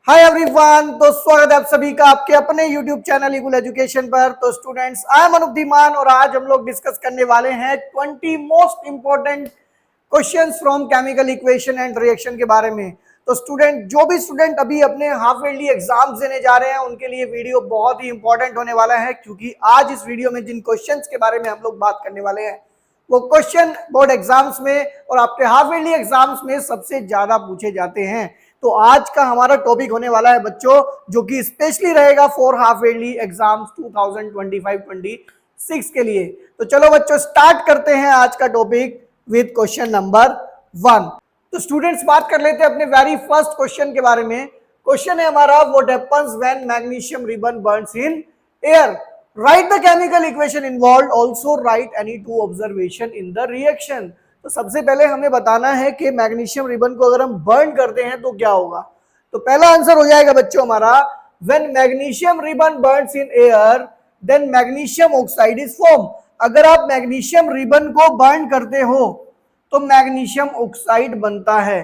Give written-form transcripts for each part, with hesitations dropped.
Hi everyone, तो स्वागत है आप सभी का आपके अपने YouTube चैनल ईगल एजुकेशन पर। तो students, I am Anup Dhiman और आज हम लोग डिस्कस करने वाले हैं 20 most important questions from chemical equation and reaction के बारे में। तो स्टूडेंट, जो भी स्टूडेंट अभी अपने हाफ ईयरली एग्जाम्स देने जा रहे हैं उनके लिए वीडियो बहुत ही इंपॉर्टेंट होने वाला है, क्योंकि आज इस वीडियो में जिन क्वेश्चंस के बारे में हम लोग बात करने वाले हैं वो क्वेश्चन बोर्ड एग्जाम्स में और आपके हाफ ईयरली एग्जाम्स में सबसे ज्यादा पूछे जाते हैं। तो आज का हमारा टॉपिक होने वाला है बच्चों, जो कि स्पेशली रहेगा फॉर हाफ ईयरली एग्जाम्स 2025-26 के लिए। तो चलो बच्चों, स्टार्ट करते हैं आज का टॉपिक विद क्वेश्चन नंबर 1। तो स्टूडेंट्स, बात कर लेते हैं अपने वेरी फर्स्ट क्वेश्चन के बारे में। क्वेश्चन है हमारा, what happens when magnesium ribbon burns in air, right the chemical equation involved, also right any two observation in the reaction. तो सबसे पहले हमें बताना है कि मैग्नीशियम रिबन को अगर हम बर्न करते हैं तो क्या होगा। तो पहला आंसर हो जाएगा बच्चों हमारा, when magnesium ribbon burns in air then magnesium oxide is form. अगर आप मैग्नीशियम रिबन को बर्न करते हो तो मैग्नीशियम ऑक्साइड बनता है,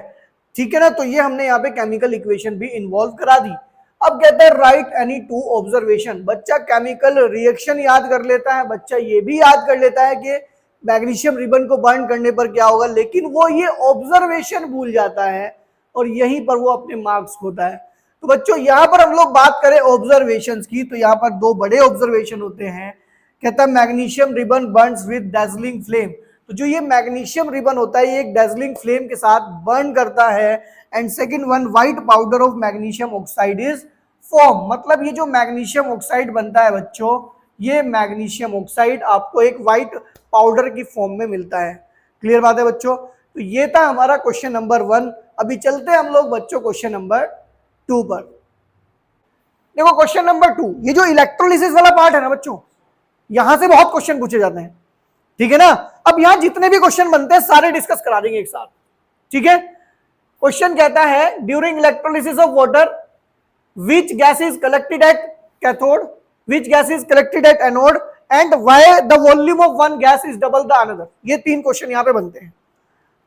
ठीक है ना। तो ये हमने यहाँ पे केमिकल इक्वेशन भी इन्वॉल्व करा दी। अब कहते हैं राइट एनी टू ऑब्जर्वेशन। बच्चा केमिकल रिएक्शन याद कर लेता है, बच्चा ये भी याद कर लेता है कि मैग्नीशियम रिबन को बर्न करने पर क्या होगा, लेकिन वो ये ऑब्जर्वेशन भूल जाता है और यहीं पर वो अपने मार्क्स खोता है। तो बच्चों, यहाँ पर हम लोग बात करें ऑब्जर्वेशंस की, तो यहाँ पर दो बड़े ऑब्जर्वेशन होते हैं। कहता है magnesium ribbon Burns with dazzling flame. तो जो ये मैग्नीशियम रिबन होता है ये एक डैजलिंग फ्लेम के साथ बर्न करता है। And second one, white powder of magnesium oxide is form. मतलब ये जो मैग्नीशियम ऑक्साइड बनता है बच्चों, ये मैग्नीशियम ऑक्साइड आपको एक व्हाइट पाउडर की फॉर्म में मिलता है। क्लियर बात है बच्चों। तो ये था हमारा क्वेश्चन नंबर 1। अभी चलते हैं हम लोग बच्चों क्वेश्चन नंबर 2 पर। देखो क्वेश्चन नंबर 2, ये जो इलेक्ट्रोलिसिस वाला पार्ट है ना बच्चों, यहां से बहुत क्वेश्चन पूछे जाते हैं, ठीक है ना। अब यहां जितने भी क्वेश्चन बनते हैं सारे डिस्कस करा देंगे एक साथ, ठीक है। क्वेश्चन कहता है, during electrolysis of water which gas is collected at cathode, which gas is collected at anode and why the volume of one gas is double the another। ये 3 क्वेश्चन यहाँ पे बनते हैं,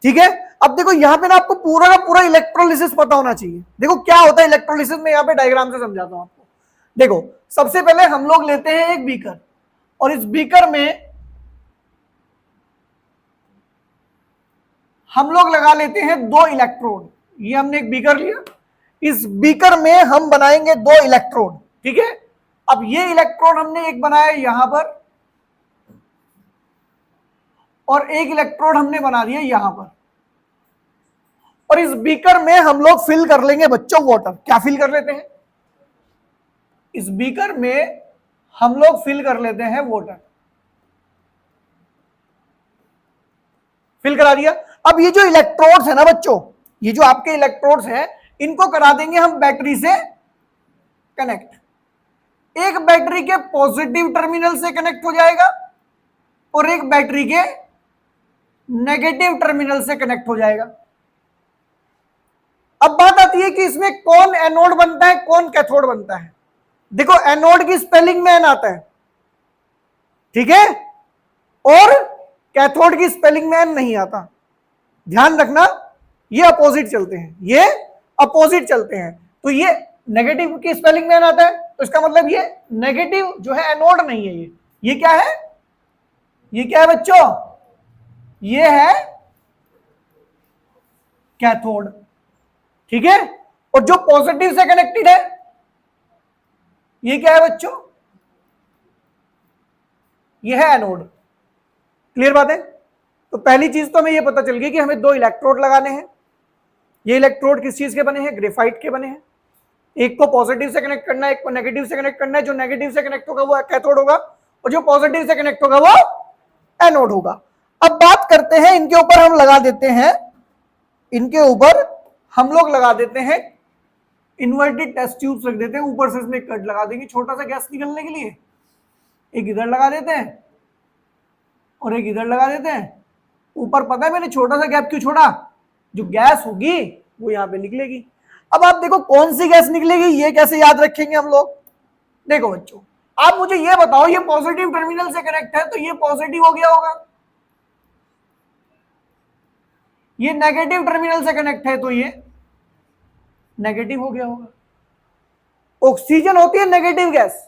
ठीक है। अब देखो यहाँ पे ना आपको पूरा का पूरा इलेक्ट्रोलिसिस पता होना चाहिए। देखो क्या होता है इलेक्ट्रोलिसिस में, यहाँ पे डायग्राम से समझाता हूं आपको। देखो सबसे पहले हम लोग लेते हैं एक बीकर और इस बीकर में हम लोग लगा लेते हैं 2 इलेक्ट्रोड। ये हमने एक बीकर लिया, इस बीकर में हम बनाएंगे 2 इलेक्ट्रोड, ठीक है। अब ये इलेक्ट्रोड हमने एक बनाया यहां पर और एक इलेक्ट्रोड हमने बना दिया यहां पर, और इस बीकर में हम लोग फिल कर लेंगे बच्चों वाटर। क्या फिल कर लेते हैं, इस बीकर में हम लोग फिल कर लेते हैं वाटर। फिल करा दिया। अब ये जो इलेक्ट्रोड्स है ना बच्चों, ये जो आपके इलेक्ट्रोड्स हैं इनको करा देंगे हम बैटरी से कनेक्ट। एक बैटरी के पॉजिटिव टर्मिनल से कनेक्ट हो जाएगा और एक बैटरी के नेगेटिव टर्मिनल से कनेक्ट हो जाएगा। अब बात आती है कि इसमें कौन एनोड बनता है कौन कैथोड बनता है। देखो एनोड की स्पेलिंग में एन आता है, ठीक है, और कैथोड की स्पेलिंग में एन नहीं आता। ध्यान रखना, ये अपोजिट चलते हैं, ये अपोजिट चलते हैं। तो ये नेगेटिव की स्पेलिंग में आता है, तो इसका मतलब ये नेगेटिव जो है एनोड नहीं है। ये क्या है, ये क्या है बच्चों, ये है कैथोड, ठीक है। और जो पॉजिटिव से कनेक्टेड है ये क्या है बच्चों, ये है एनोड। क्लियर बात है। तो पहली चीज तो हमें ये पता चल गई कि हमें 2 इलेक्ट्रोड लगाने हैं। ये इलेक्ट्रोड किस चीज के बने हैं, ग्रेफाइट के बने हैं। एक को पॉजिटिव से कनेक्ट करना है, एक को नेगेटिव से कनेक्ट करना है। जो नेगेटिव से कनेक्ट होगा वो कैथोड होगा और जो पॉजिटिव से कनेक्ट होगा वो एनोड होगा। अब बात करते हैं इनके ऊपर हम लगा देते हैं, इनके ऊपर हम लोग लगा देते हैं इन्वर्टेड टेस्ट ट्यूब्स रख देते हैं। ऊपर से इसमें कट लगा देंगे छोटा सा गैस निकलने के लिए। एक इधर लगा देते हैं और एक इधर लगा देते हैं। ऊपर पता है मैंने छोटा सा गैप क्यों छोड़ा, जो गैस होगी वो यहां पे निकलेगी। अब आप देखो कौन सी गैस निकलेगी, ये कैसे याद रखेंगे हम लोग। देखो बच्चों, आप मुझे ये बताओ, ये पॉजिटिव टर्मिनल से कनेक्ट है तो ये पॉजिटिव हो गया होगा, ये नेगेटिव टर्मिनल से कनेक्ट है तो ये नेगेटिव हो गया होगा। ऑक्सीजन होती है नेगेटिव गैस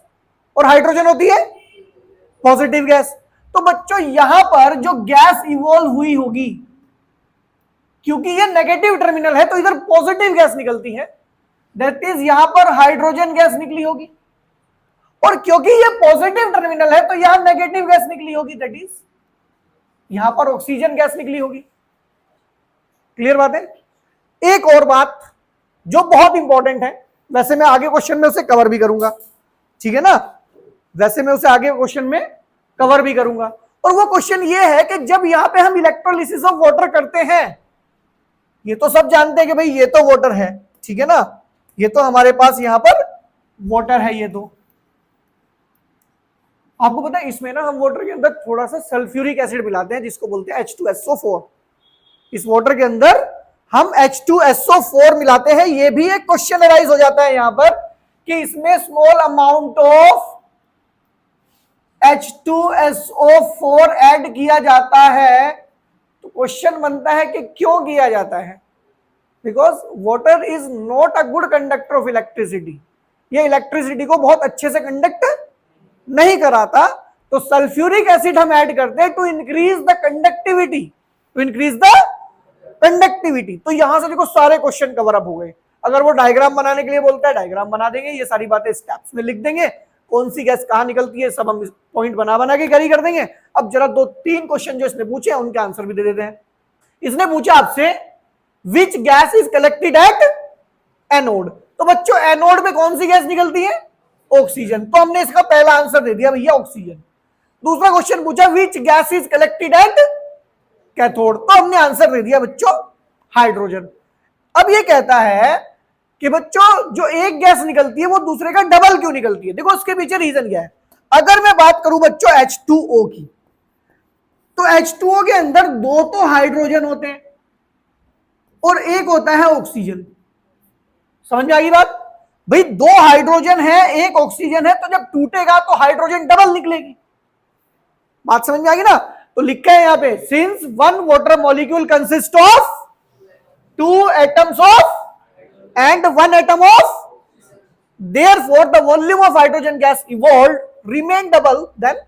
और हाइड्रोजन होती है पॉजिटिव गैस। तो बच्चों यहां पर जो गैस इवॉल्व हुई होगी, क्योंकि ये नेगेटिव टर्मिनल है तो इधर पॉजिटिव गैस निकलती है, दैट इज यहां पर हाइड्रोजन गैस निकली होगी, और क्योंकि ये पॉजिटिव टर्मिनल है तो यहां नेगेटिव गैस निकली होगी, दैट इज यहां पर ऑक्सीजन गैस निकली होगी। क्लियर बात है? एक और बात जो बहुत इंपॉर्टेंट है, वैसे मैं आगे क्वेश्चन में उसे कवर भी करूंगा, ठीक है ना, वैसे मैं उसे आगे क्वेश्चन में कवर भी करूंगा, और वो क्वेश्चन ये है कि जब यहां पे हम इलेक्ट्रोलिसिस ऑफ वाटर करते हैं, ये तो सब जानते हैं कि भाई ये तो वाटर है, ठीक है ना, ये तो हमारे पास यहां पर वाटर है, ये तो आपको पता है इसमें ना हम वाटर के अंदर थोड़ा सा सल्फ्यूरिक एसिड मिलाते हैं जिसको बोलते हैं H2SO4। इस वाटर के अंदर हम H2SO4 मिलाते हैं। ये भी एक क्वेश्चन अराइज हो जाता है यहां पर कि इसमें small amount of H2SO4 add किया जाता है। तो क्वेश्चन बनता है कि क्यों किया जाता है? Because water is not a good conductor of electricity, ये इलेक्ट्रिसिटी को बहुत अच्छे से कंडक्ट नहीं कराता, तो सल्फ्यूरिक एसिड हम ऐड करते हैं to increase the conductivity, to increase the conductivity. तो यहां से देखो सारे क्वेश्चन कवर अप हो गए। अगर वो डायग्राम बनाने के लिए बोलता है डायग्राम बना देंगे, ये सारी बातें स्टेप्स में लिख देंगे, कौन सी गैस कहां निकलती है सब हम पॉइंट बना बना के कैरी कर देंगे। अब जरा 2-3 क्वेश्चन जो इसने पूछे उनके आंसर भी दे देते हैं। इसने पूछा आपसे which gas is collected at anode, तो बच्चों एनोड में कौन सी गैस निकलती है? ऑक्सीजन। तो हमने इसका पहला आंसर दे दिया भैया ऑक्सीजन। दूसरा क्वेश्चन पूछा which gas is collected at cathode, तो हमने आंसर दे दिया बच्चों हाइड्रोजन। अब ये कहता है कि बच्चों जो एक गैस निकलती है वो दूसरे का डबल क्यों निकलती है? देखो उसके पीछे रीजन क्या है। अगर मैं बात करूं बच्चों H2O की, तो H2O के अंदर 2 तो हाइड्रोजन होते हैं और एक होता है ऑक्सीजन। समझ में आ गई बात? भाई 2 हाइड्रोजन है एक ऑक्सीजन है, तो जब टूटेगा तो हाइड्रोजन डबल निकलेगी। बात समझ में आ गई ना? तो लिखा है यहां पे since 1 water molecule consist of 2 atoms of and 1 atom of, therefore the volume of hydrogen gas evolved remain double than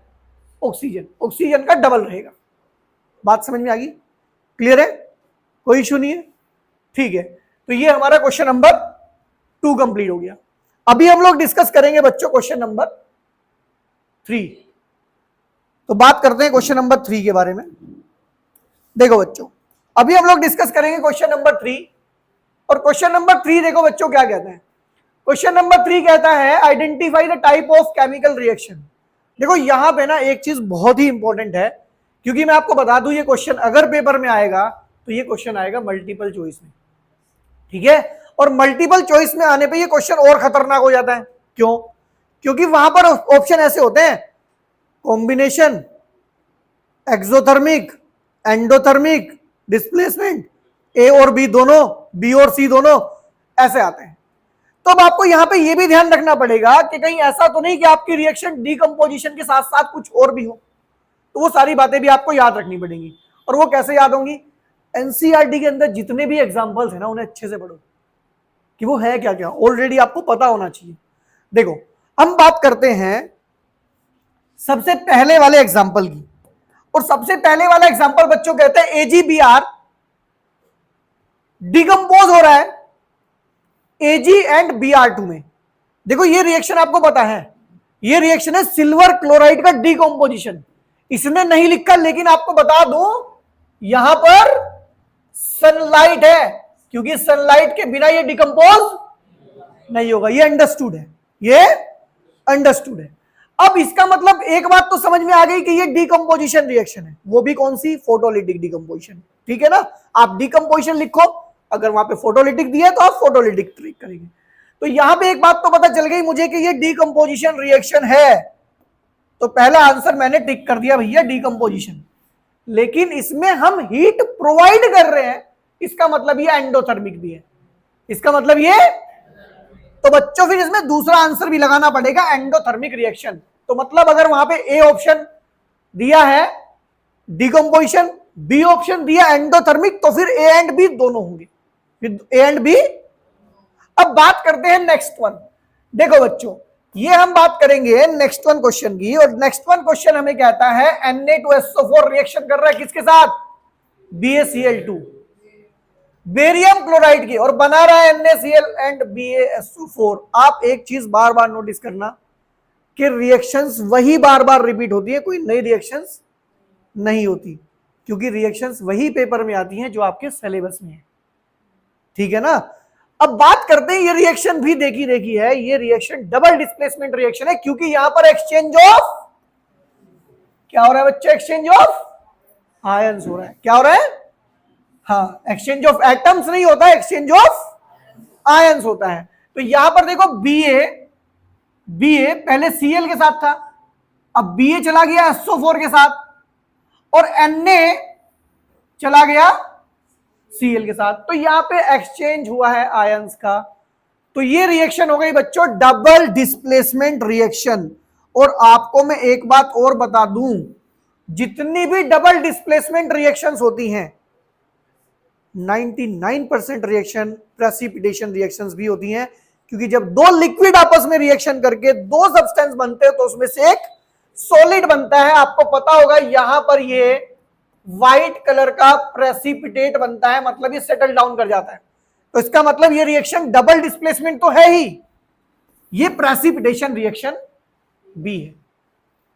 oxygen, oxygen का डबल रहेगा। बात समझ में आ गई? क्लियर है? कोई इशू नहीं है? ठीक है, तो ये हमारा क्वेश्चन नंबर 2 कंप्लीट हो गया। अभी हम लोग डिस्कस करेंगे बच्चों क्वेश्चन नंबर 3। तो बात करते हैं क्वेश्चन नंबर 3 के बारे में। देखो बच्चों, अभी हम लोग डिस्कस करेंगे क्वेश्चन नंबर 3, और क्वेश्चन नंबर 3 देखो बच्चों क्या कहते हैं। क्वेश्चन नंबर 3 कहता है identify the type of chemical reaction. देखो यहां पे ना एक चीज बहुत ही इंपॉर्टेंट है, क्योंकि मैं आपको बता दूं ये क्वेश्चन अगर पेपर में आएगा तो ये क्वेश्चन आएगा मल्टीपल चॉइस में, ठीक है। और मल्टीपल चॉइस में आने पे ये क्वेश्चन और खतरनाक हो जाता है। क्यों? क्योंकि वहां पर ऑप्शन ऐसे होते हैं कॉम्बिनेशन, एक्सोथर्मिक, एंडोथर्मिक, डिस्प्लेसमेंट, ए और बी दोनों, बी और सी दोनों, ऐसे आते हैं। तो अब आपको यहां पे ये भी ध्यान रखना पड़ेगा कि कहीं ऐसा तो नहीं कि आपकी रिएक्शन डीकंपोजिशन के साथ साथ कुछ और भी हो। तो वो सारी बातें भी आपको याद रखनी पड़ेंगी। और वो कैसे याद होंगी? एनसीईआरटी के अंदर जितने भी एग्जांपल्स है ना उन्हें अच्छे से पढ़ो कि वो है क्या क्या, ऑलरेडी आपको पता होना चाहिए। देखो हम बात करते हैं सबसे पहले वाले एग्जाम्पल की, और सबसे पहले वाला एग्जाम्पल बच्चों कहते हैं AgBr डिकम्पोज हो रहा है Ag एंड Br2 में। देखो ये रिएक्शन आपको पता है, ये रिएक्शन है सिल्वर क्लोराइड का डिकम्पोजिशन। इसने नहीं लिखा लेकिन आपको बता दूं यहां पर सनलाइट है, क्योंकि सनलाइट के बिना ये डिकम्पोज नहीं होगा। ये अंडरस्टूड है, ये अंडरस्टूड है। अब इसका मतलब एक बात तो समझ में आ गई कि ये डिकम्पोजिशन रिएक्शन है, वो भी कौन सी? फोटोलिटिक डिकम्पोजिशन, ठीक है ना। आप डिकम्पोजिशन लिखो, अगर वहां पे फोटोलिटिक दिया है तो आप फोटोलिटिक ट्रीट करेंगे। तो यहां पे एक बात तो पता चल गई मुझे कि ये डिकम्पोजिशन रिएक्शन है, तो पहला आंसर मैंने टिक कर दिया भैया डिकम्पोजिशन। लेकिन इसमें हम हीट प्रोवाइड कर रहे हैं, इसका मतलब ये एंडोथर्मिक भी है, इसका मतलब ये। तो बच्चों फिर इसमें दूसरा आंसर भी लगाना पड़ेगा एंडोथर्मिक रिएक्शन। तो मतलब अगर वहां पे ए ऑप्शन दिया है डिकम्पोजिशन, बी ऑप्शन दिया एंडोथर्मिक, तो फिर ए एंड बी दोनों होंगे, फिर ए एंड बी। अब बात करते हैं नेक्स्ट वन। देखो बच्चों, ये हम बात करेंगे नेक्स्ट वन क्वेश्चन की, और नेक्स्ट वन क्वेश्चन हमें कहता है Na2SO4 रिएक्शन कर रहा है किसके साथ? BaCl2, बेरियम क्लोराइड की, और बना रहा है NaCl एंड BaSO4। आप एक चीज बार बार नोटिस करना कि रिएक्शंस वही बार बार रिपीट होती है, कोई नई रिएक्शंस नहीं होती, क्योंकि रिएक्शंस वही पेपर में आती हैं जो आपके सिलेबस में है। ठीक है ना? अब बात करते हैं, ये रिएक्शन भी देखी देखी है, ये रिएक्शन डबल डिस्प्लेसमेंट रिएक्शन है, क्योंकि यहां पर एक्सचेंज ऑफ क्या हो रहा है बच्चे? एक्सचेंज ऑफ आयंस हो रहा है। क्या हो रहा है? हाँ, एक्सचेंज ऑफ एटम्स नहीं होता है, एक्सचेंज ऑफ आयंस होता है। तो यहां पर देखो Ba पहले Cl के साथ था, अब Ba चला गया SO4 के साथ, और Na चला गया Cl के साथ, तो यहां पे एक्सचेंज हुआ है आयंस का। तो ये रिएक्शन हो गई बच्चों डबल डिस्प्लेसमेंट रिएक्शन। और आपको मैं एक बात और बता दूं, जितनी भी डबल डिस्प्लेसमेंट रिएक्शंस होती हैं, 99% रिएक्शन प्रेसिपिटेशन रिएक्शंस भी होती हैं, क्योंकि जब दो लिक्विड आपस में रिएक्शन करके दो सब्सटेंस बनते हैं तो उसमें से एक सॉलिड बनता है। आपको पता होगा यहां पर ये व्हाइट कलर का प्रेसिपिटेट बनता है, मतलब ये सेटल डाउन कर जाता है। तो इसका मतलब ये रिएक्शन डबल डिस्प्लेसमेंट तो है ही, ये प्रेसिपिटेशन रिएक्शन भी है।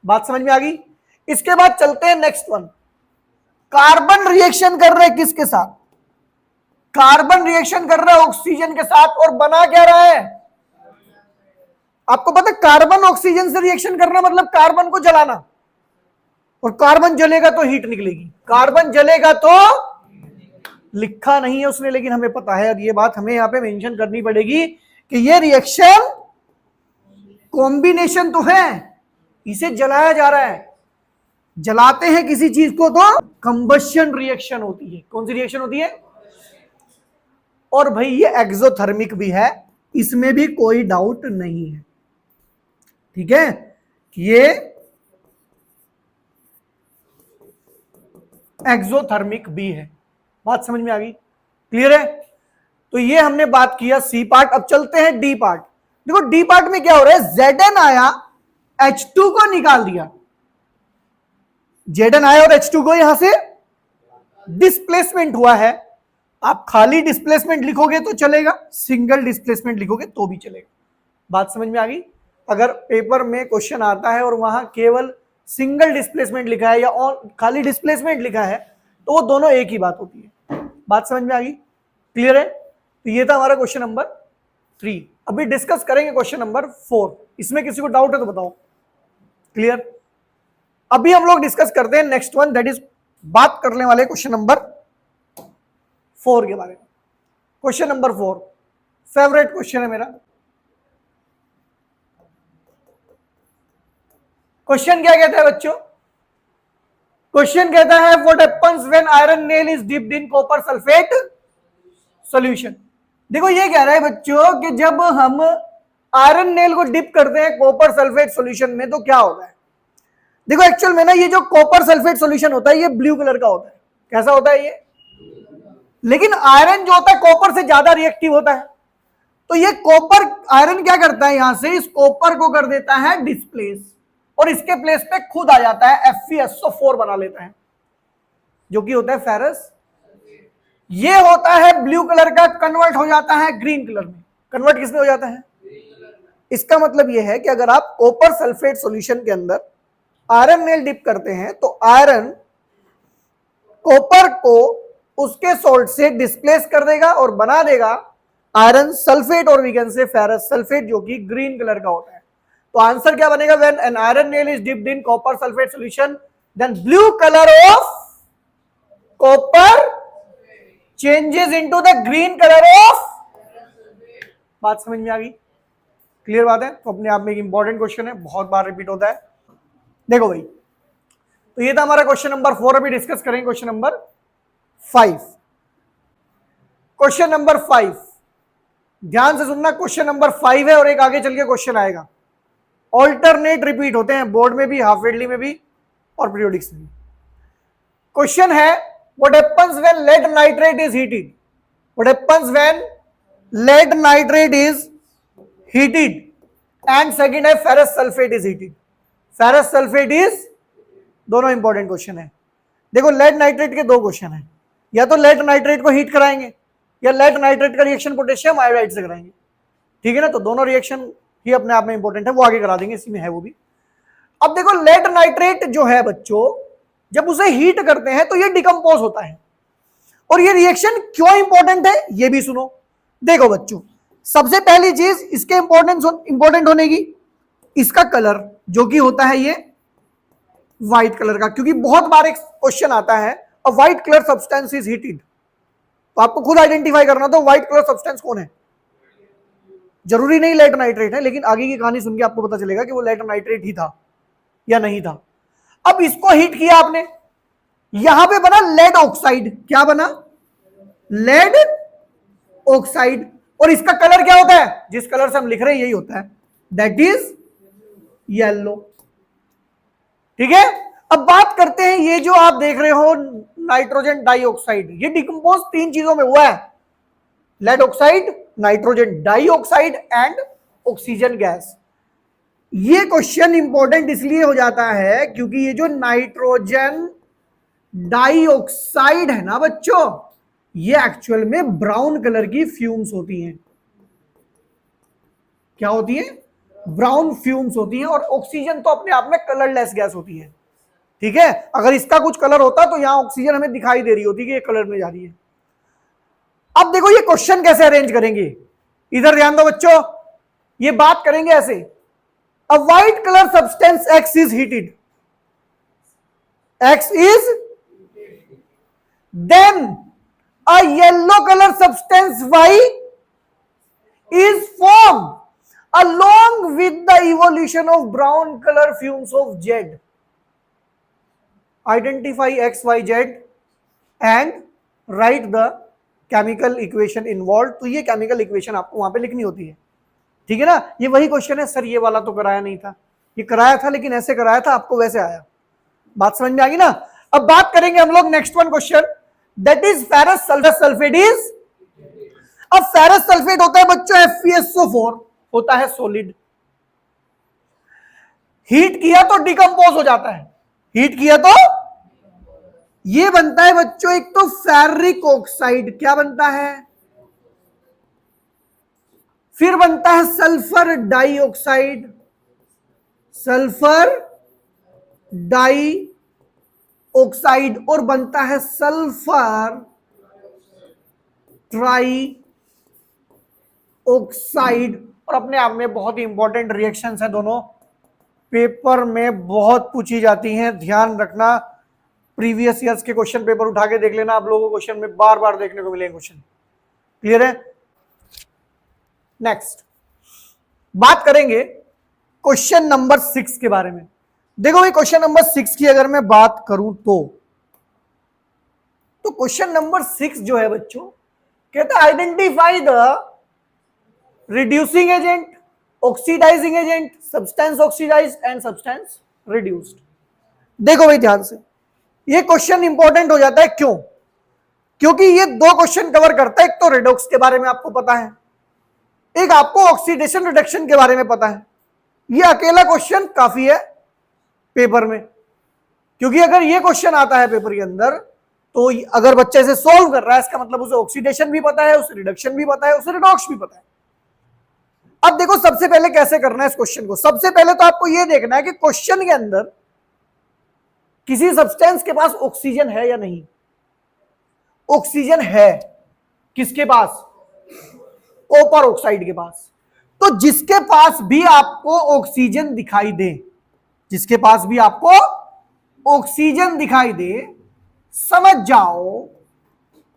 बात समझ में आ गई? इसके बाद चलते हैं नेक्स्ट वन। कार्बन रिएक्शन कर रहे हैं किसके साथ? कार्बन रिएक्शन कर रहा है ऑक्सीजन के साथ, और बना क्या रहा है? आपको पता है कार्बन ऑक्सीजन से रिएक्शन करना मतलब कार्बन को जलाना, और कार्बन जलेगा तो हीट निकलेगी, कार्बन जलेगा तो लिखा नहीं है उसने, लेकिन हमें पता है, और ये बात हमें यहां पे मेंशन करनी पड़ेगी कि ये रिएक्शन कॉम्बिनेशन तो है, इसे जलाया जा रहा है। जलाते हैं किसी चीज को तो कंबशन रिएक्शन होती है। कौन सी रिएक्शन होती है? और भाई ये एक्सोथर्मिक भी है, इसमें भी कोई डाउट नहीं है। ठीक है, ये एक्सोथर्मिक भी है। बात समझ में आ गई? क्लियर है? तो ये हमने बात किया सी पार्ट। अब चलते हैं डी पार्ट। देखो डी पार्ट में क्या हो रहा है, Zn आया, H2 को निकाल दिया, Zn आया और H2 को यहां से डिस्प्लेसमेंट हुआ है। आप खाली डिस्प्लेसमेंट लिखोगे तो चलेगा, सिंगल डिस्प्लेसमेंट लिखोगे तो भी चलेगा। बात समझ में आ गई? अगर पेपर में क्वेश्चन आता है और वहां केवल सिंगल डिस्प्लेसमेंट लिखा है या खाली डिस्प्लेसमेंट लिखा है, तो वो दोनों एक ही बात होती है। बात समझ में आ गई? क्लियर है? तो ये था हमारा क्वेश्चन नंबर 3। अभी डिस्कस करेंगे क्वेश्चन नंबर 4। इसमें किसी को डाउट है तो बताओ। क्लियर? अभी हम लोग डिस्कस करते हैं नेक्स्ट वन, दैट इज बात करने वाले क्वेश्चन नंबर 4 के बारे में। क्वेश्चन नंबर 4 फेवरेट क्वेश्चन है मेरा। क्वेश्चन क्या कहता है बच्चों? क्वेश्चन कहता है what happens when iron nail is dipped in copper sulphate solution. देखो ये कह रहा है बच्चों कि जब हम आयरन नेल को डिप करते हैं कॉपर सल्फेट सॉल्यूशन में तो क्या होता है। देखो एक्चुअल में ना ये जो कॉपर सल्फेट सॉल्यूशन होता है ये ब्लू कलर का होता है। कैसा होता है ये? लेकिन आयरन जो होता है कॉपर से ज्यादा रिएक्टिव होता है। तो ये कॉपर आयरन क्या करता है, यहां से इस कॉपर को कर देता है डिस्प्लेस, और इसके प्लेस पे खुद आ जाता है FeSO4 बना लेता है, जो कि होता है फेरस। ये होता है ब्लू कलर का, कन्वर्ट हो जाता है ग्रीन कलर में। कन्वर्ट किसमें हो जाता है? इसका मतलब यह है कि अगर आप कॉपर सल्फेट सॉल्यूशन के अंदर आयरन नेल डिप करते हैं तो आयरन कॉपर को उसके सॉल्ट से डिस्प्लेस कर देगा और बना देगा आयरन सल्फेट, और वीगन से फेरस सल्फेट, जो कि ग्रीन कलर का होता है। तो आंसर क्या बनेगा? When an iron nail is dipped in copper sulphate solution then blue colour of copper changes into the green colour of. बात समझ में आ गई? क्लियर बात है? तो अपने आप में एक इंपॉर्टेंट क्वेश्चन है, बहुत बार रिपीट होता है। देखो भाई, तो ये था हमारा क्वेश्चन नंबर 4। अभी डिस्कस करेंगे क्वेश्चन नंबर 5। क्वेश्चन नंबर 5 ध्यान से सुनना। क्वेश्चन नंबर 5 है और एक आगे चल के क्वेश्चन आएगा। ऑल्टरनेट रिपीट होते हैं बोर्ड में भी, हाफ ईयरली में भी और पीरियोडिक्स में भी। क्वेश्चन है what happens when lead nitrate is heated. What happens when lead nitrate is heated. And second है ferrous sulphate is heated. Ferrous sulphate is, दोनों इंपॉर्टेंट क्वेश्चन है। देखो लेड नाइट्रेट के दो क्वेश्चन है, या तो लेड नाइट्रेट को हीट कराएंगे या लेड नाइट्रेट का रिएक्शन पोटेशियम आयोडाइड से कराएंगे, ठीक है ना। तो दोनों रिएक्शन ही अपने आप में इंपॉर्टेंट है, वो आगे करा देंगे, इसी में है वो भी। अब देखो लेड नाइट्रेट जो है बच्चों, जब उसे हीट करते हैं तो ये डिकम्पोज होता है, और ये रिएक्शन क्यों इंपॉर्टेंट है ये भी सुनो। देखो बच्चों, सबसे पहली चीज इसके इंपॉर्टेंट होने की, इसका कलर जो कि होता है ये व्हाइट कलर का, क्योंकि बहुत बार एक क्वेश्चन आता है a white colour substance is heated, तो आपको खुद आइडेंटिफाई करना तो व्हाइट कलर सब्सटेंस कौन है। जरूरी नहीं लेड नाइट्रेट है, लेकिन आगे की कहानी सुन के आपको पता चलेगा कि वो लेड नाइट्रेट ही था या नहीं था। अब इसको हीट किया आपने, यहां पे बना लेड ऑक्साइड। क्या बना? Lead oxide. और इसका कलर क्या होता है? जिस कलर से हम लिख रहे हैं यही होता है, दैट इज येलो। ठीक है, अब बात करते हैं, ये जो आप देख रहे हो नाइट्रोजन डाइऑक्साइड, ये डिकम्पोज तीन चीजों में हुआ है, lead oxide, nitrogen dioxide and oxygen gas. ये क्वेश्चन इंपॉर्टेंट इसलिए हो जाता है क्योंकि ये जो नाइट्रोजन डाइऑक्साइड है ना बच्चों, ये एक्चुअल में ब्राउन कलर की फ्यूम्स होती हैं। क्या होती है? ब्राउन फ्यूम्स होती हैं। और ऑक्सीजन तो अपने आप में कलरलेस गैस होती है, ठीक है। अगर इसका कुछ कलर होता तो यहां ऑक्सीजन हमें दिखाई दे रही होती कि ये कलर में जा रही है। अब देखो ये क्वेश्चन कैसे अरेंज करेंगे, इधर ध्यान दो बच्चों, ये बात करेंगे ऐसे, a white colour substance X is heated, X is, then a yellow colour substance Y is form along with the evolution of brown color fumes of Z. Identify X, Y, Z and write the chemical equation involved. तो ये chemical equation आपको वहां पे लिखनी होती है, ठीक है ना। ये वही क्वेश्चन है, सर ये वाला तो कराया नहीं था, ये कराया था लेकिन ऐसे कराया था, आपको वैसे आया। बात समझ में आ गई ना। अब बात करेंगे हम लोग next one question, that is ferrous sulphate is. अब फेरस सल्फेट होता है बच्चों FeSO4, होता है सॉलिड। हीट किया तो डिकम्पोज हो जाता है, हीट किया तो ये बनता है बच्चों, एक तो फेरिक ऑक्साइड, क्या बनता है, फिर बनता है sulphur dioxide, sulphur dioxide, और बनता है सल्फर ट्राई ऑक्साइड। और अपने आप में बहुत ही इंपॉर्टेंट रिएक्शंस हैं दोनों, पेपर में बहुत पूछी जाती हैं, ध्यान रखना। प्रीवियस ईयर्स के क्वेश्चन पेपर उठा के देख लेना, आप लोगों को क्वेश्चन में बार बार देखने को मिलेंगे क्वेश्चन। क्लियर है? नेक्स्ट बात करेंगे क्वेश्चन नंबर 6 के बारे में। देखो भाई, क्वेश्चन नंबर 6 की अगर मैं बात करूं तो क्वेश्चन नंबर 6 जो है बच्चों, कहता है identify the reducing agent, oxidising agent, substance oxidised and substance reduced. देखो भाई ध्यान से, ये क्वेश्चन इंपॉर्टेंट हो जाता है, क्यों? क्योंकि ये दो क्वेश्चन कवर करता है, एक तो रेडॉक्स के बारे में आपको पता है, एक आपको ऑक्सीडेशन रिडक्शन के बारे में पता है। ये अकेला क्वेश्चन काफी है पेपर में, क्योंकि अगर ये क्वेश्चन आता है पेपर के अंदर तो अगर बच्चे से सॉल्व कर रहा है, इसका मतलब उसे ऑक्सीडेशन भी पता है, उसे रिडक्शन भी पता है, उसे रिडॉक्स भी पता है। अब देखो सबसे पहले कैसे करना है इस क्वेश्चन को। सबसे पहले तो आपको यह देखना है कि क्वेश्चन के अंदर किसी सब्सटेंस के पास ऑक्सीजन है या नहीं। ऑक्सीजन है किसके पास? कॉपर ऑक्साइड के पास। तो जिसके पास भी आपको ऑक्सीजन दिखाई दे, जिसके पास भी आपको ऑक्सीजन दिखाई दे, समझ जाओ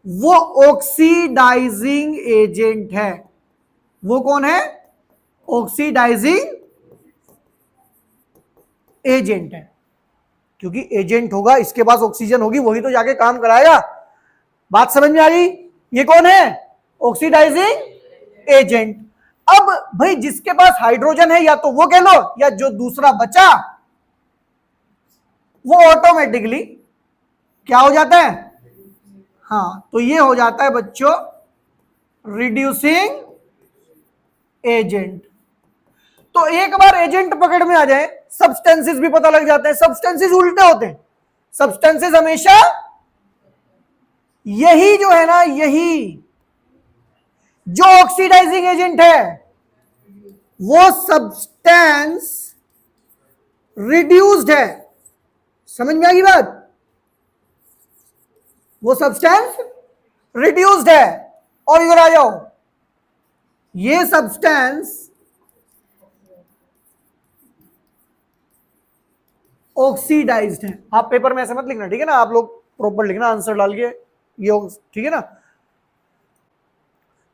वो ऑक्सीडाइजिंग एजेंट है। वो कौन है? ऑक्सीडाइजिंग एजेंट है, क्योंकि एजेंट होगा, इसके पास ऑक्सीजन होगी, वही तो जाके काम कराएगा। बात समझ में आ गई? ये कौन है? Oxidising agent. अब भाई जिसके पास हाइड्रोजन है, या तो वो कह लो, या जो दूसरा बचा वो ऑटोमेटिकली क्या हो जाता है? हाँ, तो ये हो जाता है बच्चों रिड्यूसिंग एजेंट। तो एक बार एजेंट पकड़ में आ जाए, सब्सटेंसेस भी पता लग जाते हैं। सब्सटेंसेस उल्टे होते हैं, सब्सटेंसेस हमेशा यही जो है ना, यही जो ऑक्सीडाइजिंग एजेंट है वो सब्सटेंस रिड्यूस्ड है। समझ में आ गई बात? वो सब्सटेंस रिड्यूस्ड है। और इधर आ जाओ, ये सब्सटेंस ऑक्सीडाइज्ड है। आप पेपर में ऐसे मत लिखना, ठीक है ना, आप लोग प्रॉपर लिखना आंसर डाल के, ये ठीक है ना।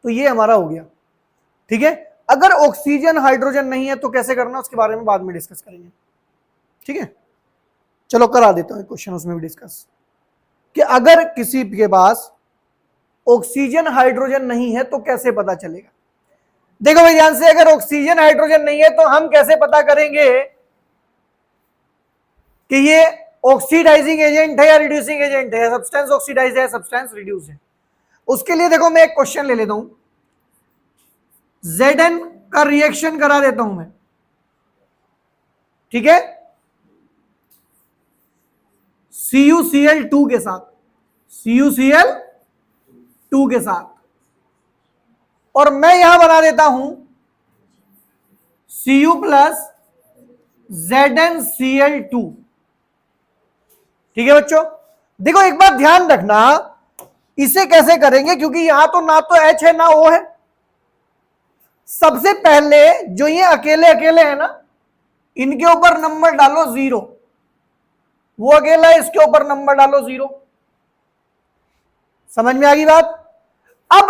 तो ये हमारा हो गया, ठीक है। अगर ऑक्सीजन हाइड्रोजन नहीं है तो कैसे करना, उसके बारे में बाद में डिस्कस करेंगे, ठीक है। चलो करा देता हूं क्वेश्चन उसमें भी डिस्कस, कि अगर किसी के पास ऑक्सीजन हाइड्रोजन नहीं है तो कैसे पता चलेगा। देखो भाई ध्यान से, अगर ऑक्सीजन हाइड्रोजन नहीं है तो हम कैसे पता करेंगे कि ये ऑक्सीडाइजिंग एजेंट है या रिड्यूसिंग एजेंट है, सब्सटेंस ऑक्सीडाइज है, सब्सटेंस रिड्यूस है। उसके लिए देखो मैं एक क्वेश्चन ले लेता हूं, Zn का रिएक्शन करा देता हूं मैं, ठीक है, CuCl2 के साथ, CuCl2 के साथ, और मैं यहां बना देता हूं Cu प्लस ZnCl2, ठीक है बच्चों। देखो एक बात ध्यान रखना, इसे कैसे करेंगे, क्योंकि यहां तो ना तो H है ना O है। सबसे पहले जो ये अकेले अकेले है ना, इनके ऊपर नंबर डालो 0, वो अकेला है, इसके ऊपर नंबर डालो 0। समझ में आ गई बात? अब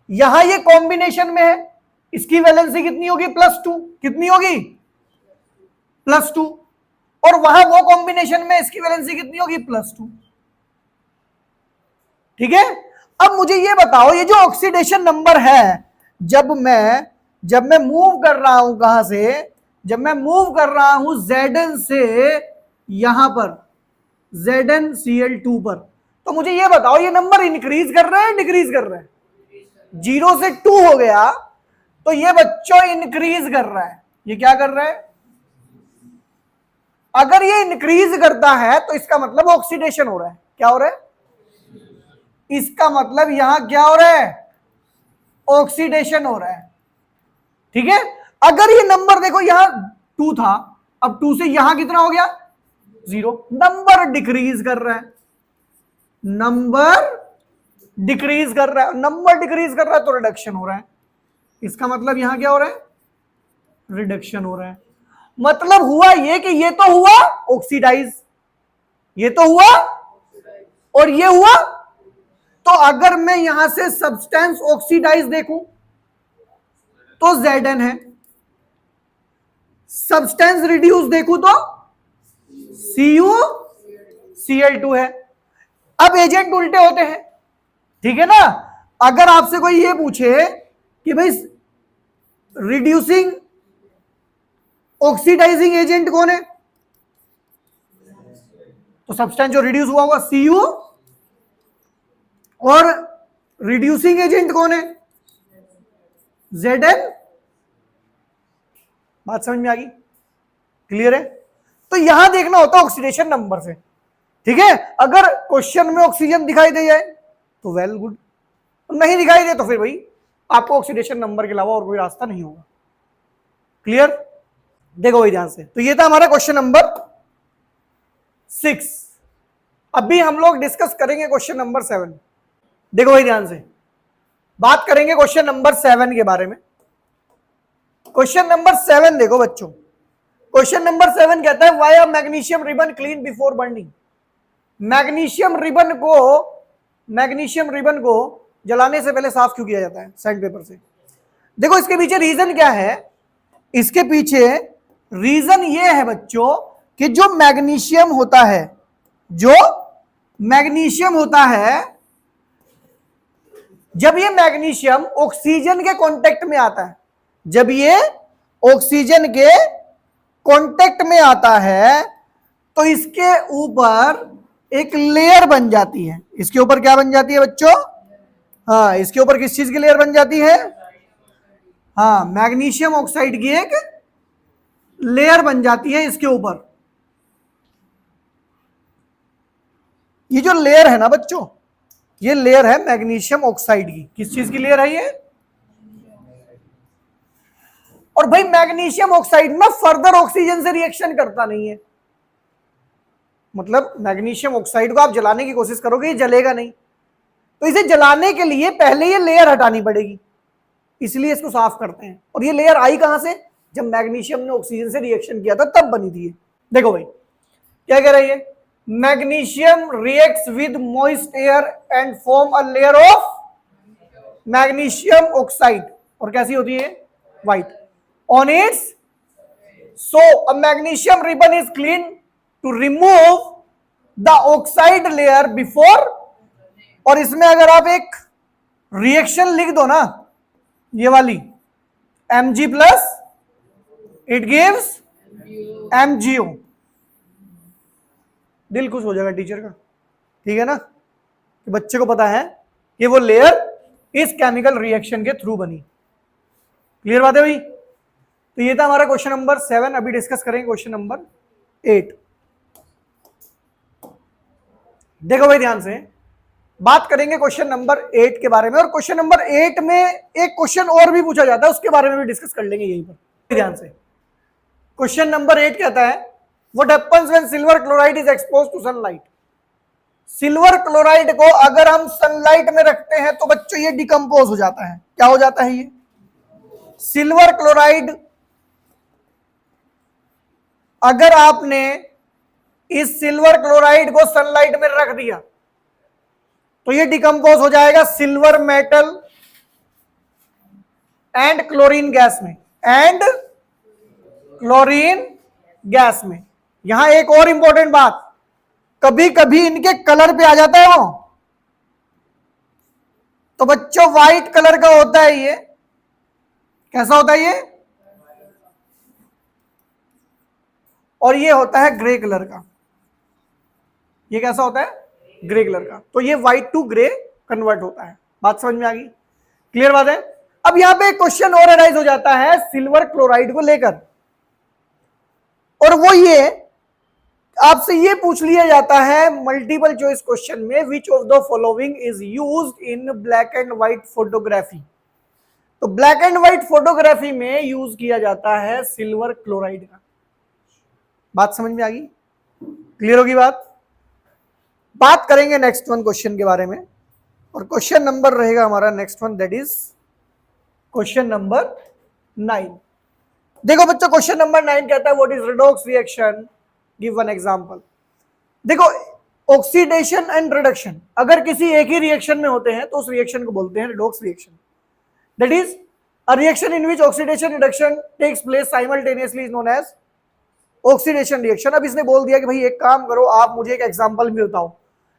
यहां ये कॉम्बिनेशन में है, इसकी वैलेंसी कितनी होगी, +2, कितनी होगी, +2, और वहां वो कॉम्बिनेशन में इसकी वैलेंसी कितनी होगी, +2, ठीक है। अब मुझे ये बताओ, ये जो ऑक्सीडेशन नंबर है, जब मैं मूव कर रहा हूं, कहां से, जब मैं मूव कर रहा हूं Zn से यहां पर ZnCl2 पर, तो मुझे ये बताओ ये नंबर इंक्रीज कर रहा है डिक्रीज कर रहा है? 0 से 2 हो गया तो ये बच्चों इंक्रीज कर रहा है। ये क्या कर रहा है? अगर ये इंक्रीज करता है तो इसका मतलब ऑक्सीडेशन हो रहा है। क्या हो रहा है? इसका मतलब यहां क्या हो रहा है, ऑक्सीडेशन हो रहा है, ठीक है। अगर ये नंबर देखो यहां 2 था, अब 2 से यहां कितना हो गया, 0, नंबर डिक्रीज कर रहा है, नंबर डिक्रीज कर रहा है, नंबर डिक्रीज कर रहा है तो रिडक्शन हो रहा है। इसका मतलब यहां क्या हो रहा है, रिडक्शन हो रहा है। मतलब हुआ ये कि ये तो हुआ ऑक्सीडाइज, ये तो हुआ और ये हुआ। तो अगर मैं यहां से सब्सटेंस ऑक्सीडाइज देखूं तो Zn है, सब्सटेंस रिड्यूस देखूं तो CuCl2 है। अब एजेंट उल्टे होते हैं, ठीक है ना। अगर आपसे कोई ये पूछे कि भाई रिड्यूसिंग ऑक्सीडाइजिंग एजेंट कौन है, तो सब्सटेंस जो रिड्यूस हुआ होगा Cu, और रिड्यूसिंग एजेंट कौन है, Zn। बात समझ में आ गई, क्लियर है। तो यहां देखना होता है ऑक्सीडेशन नंबर से, ठीक है। अगर क्वेश्चन में ऑक्सीजन दिखाई दे जाए तो वेल गुड, नहीं दिखाई दे तो फिर भाई आपको ऑक्सीडेशन नंबर के अलावा और कोई रास्ता नहीं होगा। क्लियर? देखो भाई ध्यान से, तो ये था हमारा क्वेश्चन नंबर 6। अभी हम लोग डिस्कस करेंगे क्वेश्चन नंबर 7। देखो भाई ध्यान से, बात करेंगे क्वेश्चन नंबर 7 के बारे में। क्वेश्चन नंबर 7 देखो बच्चों, क्वेश्चन नंबर 7 कहता है why a magnesium ribbon clean before burning. Magnesium ribbon को जलाने से पहले साफ क्यों किया जाता है सैंड पेपर से? देखो इसके पीछे रीजन क्या है, इसके पीछे रीजन ये है बच्चों कि जो मैग्नीशियम होता है, जब ये मैग्नीशियम ऑक्सीजन के कांटेक्ट में आता है, जब ये ऑक्सीजन के कांटेक्ट में आता है तो इसके ऊपर एक लेयर बन जाती है। इसके ऊपर क्या बन जाती है बच्चों? हाँ, इसके ऊपर किस चीज की लेयर बन जाती है? हाँ, मैग्नीशियम ऑक्साइड की एक लेयर बन जाती है इसके ऊपर। ये जो लेयर है ना बच्चों, ये लेयर है मैग्नीशियम ऑक्साइड की। किस चीज की लेयर है ये? और भाई मैग्नीशियम ऑक्साइड ना फर्दर ऑक्सीजन से रिएक्शन करता नहीं है। मतलब मैग्नीशियम ऑक्साइड को आप जलाने की कोशिश करोगे, ये जलेगा नहीं। तो इसे जलाने के लिए पहले ये लेयर हटानी पड़ेगी, इसलिए इसको साफ करते हैं। और ये लेयर आई कहां से? जब मैग्नीशियम ने ऑक्सीजन से रिएक्शन किया था तब बनी थी। देखो भाई क्या कह रही है, magnesium reacts with moist air and form a layer of magnesium oxide. और कैसी होती है? White on its. So a magnesium ribbon is clean to remove the oxide layer before. और इसमें अगर आप एक रिएक्शन लिख दो ना, ये वाली Mg plus it gives MgO, दिल खुश हो जाएगा टीचर का। ठीक है ना, कि बच्चे को पता है कि वो लेयर इस केमिकल रिएक्शन के थ्रू बनी। क्लियर बात है भाई? तो ये था हमारा क्वेश्चन नंबर 7। अभी डिस्कस करेंगे क्वेश्चन नंबर 8। देखो भाई ध्यान से बात करेंगे क्वेश्चन नंबर 8 के बारे में। और क्वेश्चन नंबर 8 में एक क्वेश्चन और भी पूछा जाता है, उसके बारे में भी डिस्कस कर लेंगे यहीं पर। ध्यान से क्वेश्चन नंबर 8 कहता है, what happens when silver chloride is exposed to sunlight. Silver chloride को अगर हम सनलाइट में रखते हैं तो बच्चों ये डिकम्पोज हो जाता है। क्या हो जाता है? ये सिल्वर क्लोराइड अगर आपने इस सिल्वर क्लोराइड को सनलाइट में रख दिया तो ये डिकम्पोज हो जाएगा silver metal and chlorine gas में, एंड क्लोरीन गैस में। यहां एक और इंपॉर्टेंट बात, कभी कभी इनके कलर पे आ जाता है वो। तो बच्चों व्हाइट कलर का होता है ये। कैसा होता है ये? और ये होता है ग्रे कलर का। ये कैसा होता है? ग्रे कलर का। तो ये व्हाइट टू ग्रे कन्वर्ट होता है। बात समझ में आ गई? क्लियर बात है? अब यहां पे एक क्वेश्चन और अराइज हो जाता है सिल्वर क्लोराइड को लेकर, और वो ये आपसे ये पूछ लिया जाता है मल्टीपल चॉइस क्वेश्चन में, विच of the following is used in black and white photography. तो ब्लैक एंड व्हाइट फोटोग्राफी में यूज किया जाता है सिल्वर क्लोराइड का। बात समझ में आ गई? क्लियर होगी बात? बात करेंगे नेक्स्ट वन क्वेश्चन के बारे में, और क्वेश्चन नंबर रहेगा हमारा next one, that is question number 9। देखो बच्चों क्वेश्चन नंबर 9 कहता है, what is redox reaction, give one example. देखो ऑक्सीडेशन एंड रिडक्शन अगर किसी एक ही रिएक्शन में होते हैं तो उस रिएक्शन को बोलते हैं redox reaction. That is a reaction in which oxidation reduction takes place simultaneously is known as oxidation reaction. अब इसने बोल दिया कि भाई एक काम करो, आप मुझे एक एग्जांपल भी बताओ।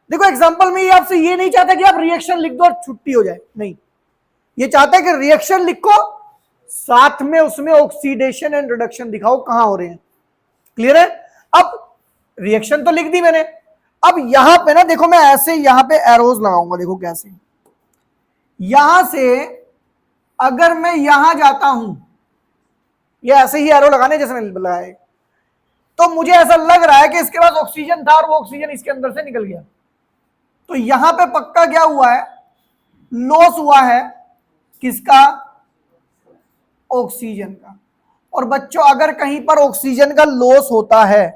देखो एग्जांपल में ये आपसे ये नहीं चाहता कि आप रिएक्शन लिख दो और छुट्टी हो जाए, नहीं, ये चाहता है कि रिएक्शन लिखो, साथ में उसमें ऑक्सीडेशन एंड रिडक्शन दिखाओ कहां हो रहे हैं। क्लियर है? अब रिएक्शन तो लिख दी मैंने, अब यहां पे ना देखो मैं ऐसे यहां पे एरोज लगाऊंगा। देखो कैसे, यहां से अगर मैं यहां जाता हूं, ये ऐसे ही एरो लगाने जैसे मैंने लगाया, तो मुझे ऐसा लग रहा है कि इसके पास ऑक्सीजन था और वो ऑक्सीजन इसके अंदर से निकल गया। तो यहां पे पक्का क्या हुआ है? लॉस हुआ है। किसका? ऑक्सीजन का। और बच्चों अगर कहीं पर ऑक्सीजन का लॉस होता है